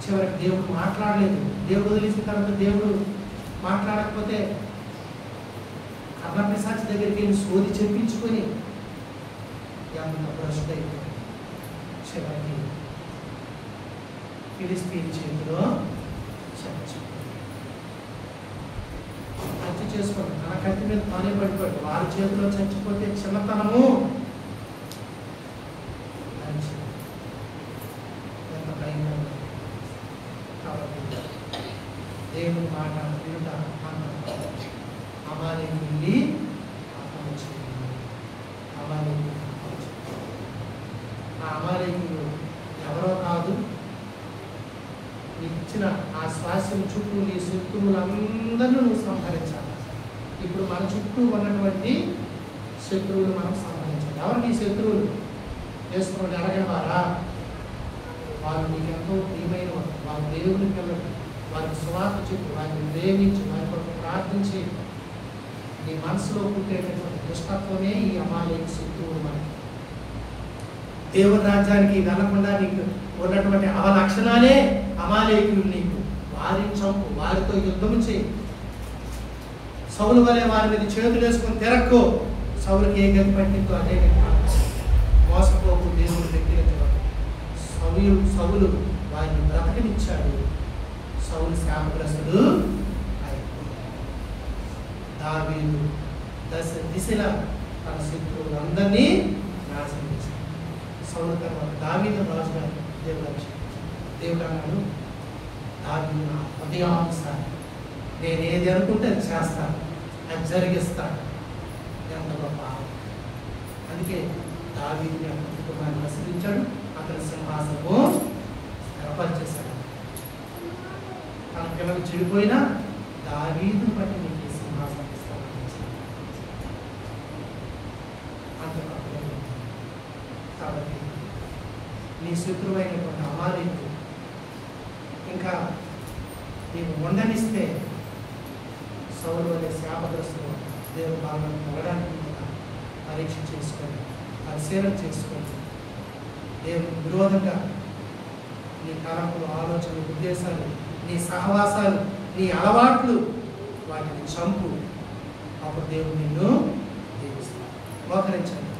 చివరికి దేవుడు మాట్లాడలేదు. దేవుడు వదిలేసిన తర్వాత దేవుడు మాట్లాడకపోతే కర్ణపిశాచి దగ్గరికి వెళ్ళి సోది చెప్పించుకొని ఎంత భ్రష్టుడైపోయాడు. చివరికి ఫిలిస్తీన్ చేతిలో హత్య చేసుకోండి. తన కత్తి మీద తానే పడిపోయాడు. వారి చేతిలో చచ్చిపోతే చిన్నతనము ఎంత భయంకరం. కాబట్టి దేవుని మాట వినుట అమాలేకు వెళ్ళి ఆ అమాలేకులు ఎవరో కాదు, నీకు ఇచ్చిన ఆ శ్వాసం చుట్టూ నీ శత్రువులందరూ నువ్వు సంహరించాలి. ఇప్పుడు మన చుట్టూ ఉన్నటువంటి శత్రువులు మనం సంహరించాలి. ఎవరు నీ శత్రువులు? చేసుకుని అడగవారా? వాళ్ళు నీకెంతో ప్రియమైన వారు. వాళ్ళ దేవుని పిల్లలు, వారికి సువార్త చెప్పు, వారిని ప్రేమించి, వారి కొరకు ప్రార్థించి నీ మనసులో పుట్టేటటువంటి దుష్టత్వమే ఈ అమాలేకు శత్రువులు. మనకి దేవుని రాజ్యానికి వెళ్ళకుండా నీకు ఉన్నటువంటి అవలక్షణాలే అమాలేకులు. నీకు వారిని చంపు, వారితో యుద్ధం చేయి. సౌలు వలె వారి మీద చేతులు వేసుకొని తిరక్కో. సౌలుకి ఏ గతి పట్టిందో అదే గతి. మోసపోకు, దేవుని దగ్గర సౌలు వారిని బ్రతకనిచ్చాడు. సౌలు శాపగ్రస్తుడు అయిపోయాడు. దావీదు దిశలా తన శత్రువులందరినీ నాశనం చేశాడు. సౌలు తర్వాత దావీదు రాజుగా దేవుడు అన్నాడు, దావీదు నా హృదయానుసారి నేను ఏది అనుకుంటే అది చేస్తాను, అది జరిగిస్తాను. ఎంత గొప్ప! అందుకే దావీదుని అతని కుటుంబాన్ని ఆశ్రయించాడు, అతని సింహాసనము స్థిరపరిచేశాడు. తన పిల్లలు చెడిపోయినా దావీదుని బట్టి నీకు ఈ సింహాసనం స్థిరపరిచేశాడు. అంత గొప్పగా. కాబట్టి నీ శత్రువైనటువంటి అమాలేకుడు ఇంకా నీకు ఉండనిస్తే సౌలు అనే శాపగ్రస్తులు దేవుడు బాగా పొగడానికి పరీక్ష చేసుకొని పరిశీలన చేసుకొని దేవునికి విరోధంగా నీ తలంపులు, ఆలోచనలు, ఉద్దేశాలు, నీ సహవాసాలు, నీ అలవాట్లు వాటిని చంపు. అప్పుడు దేవుడు నిన్ను దీవిస్తాడు. మోకరించండి.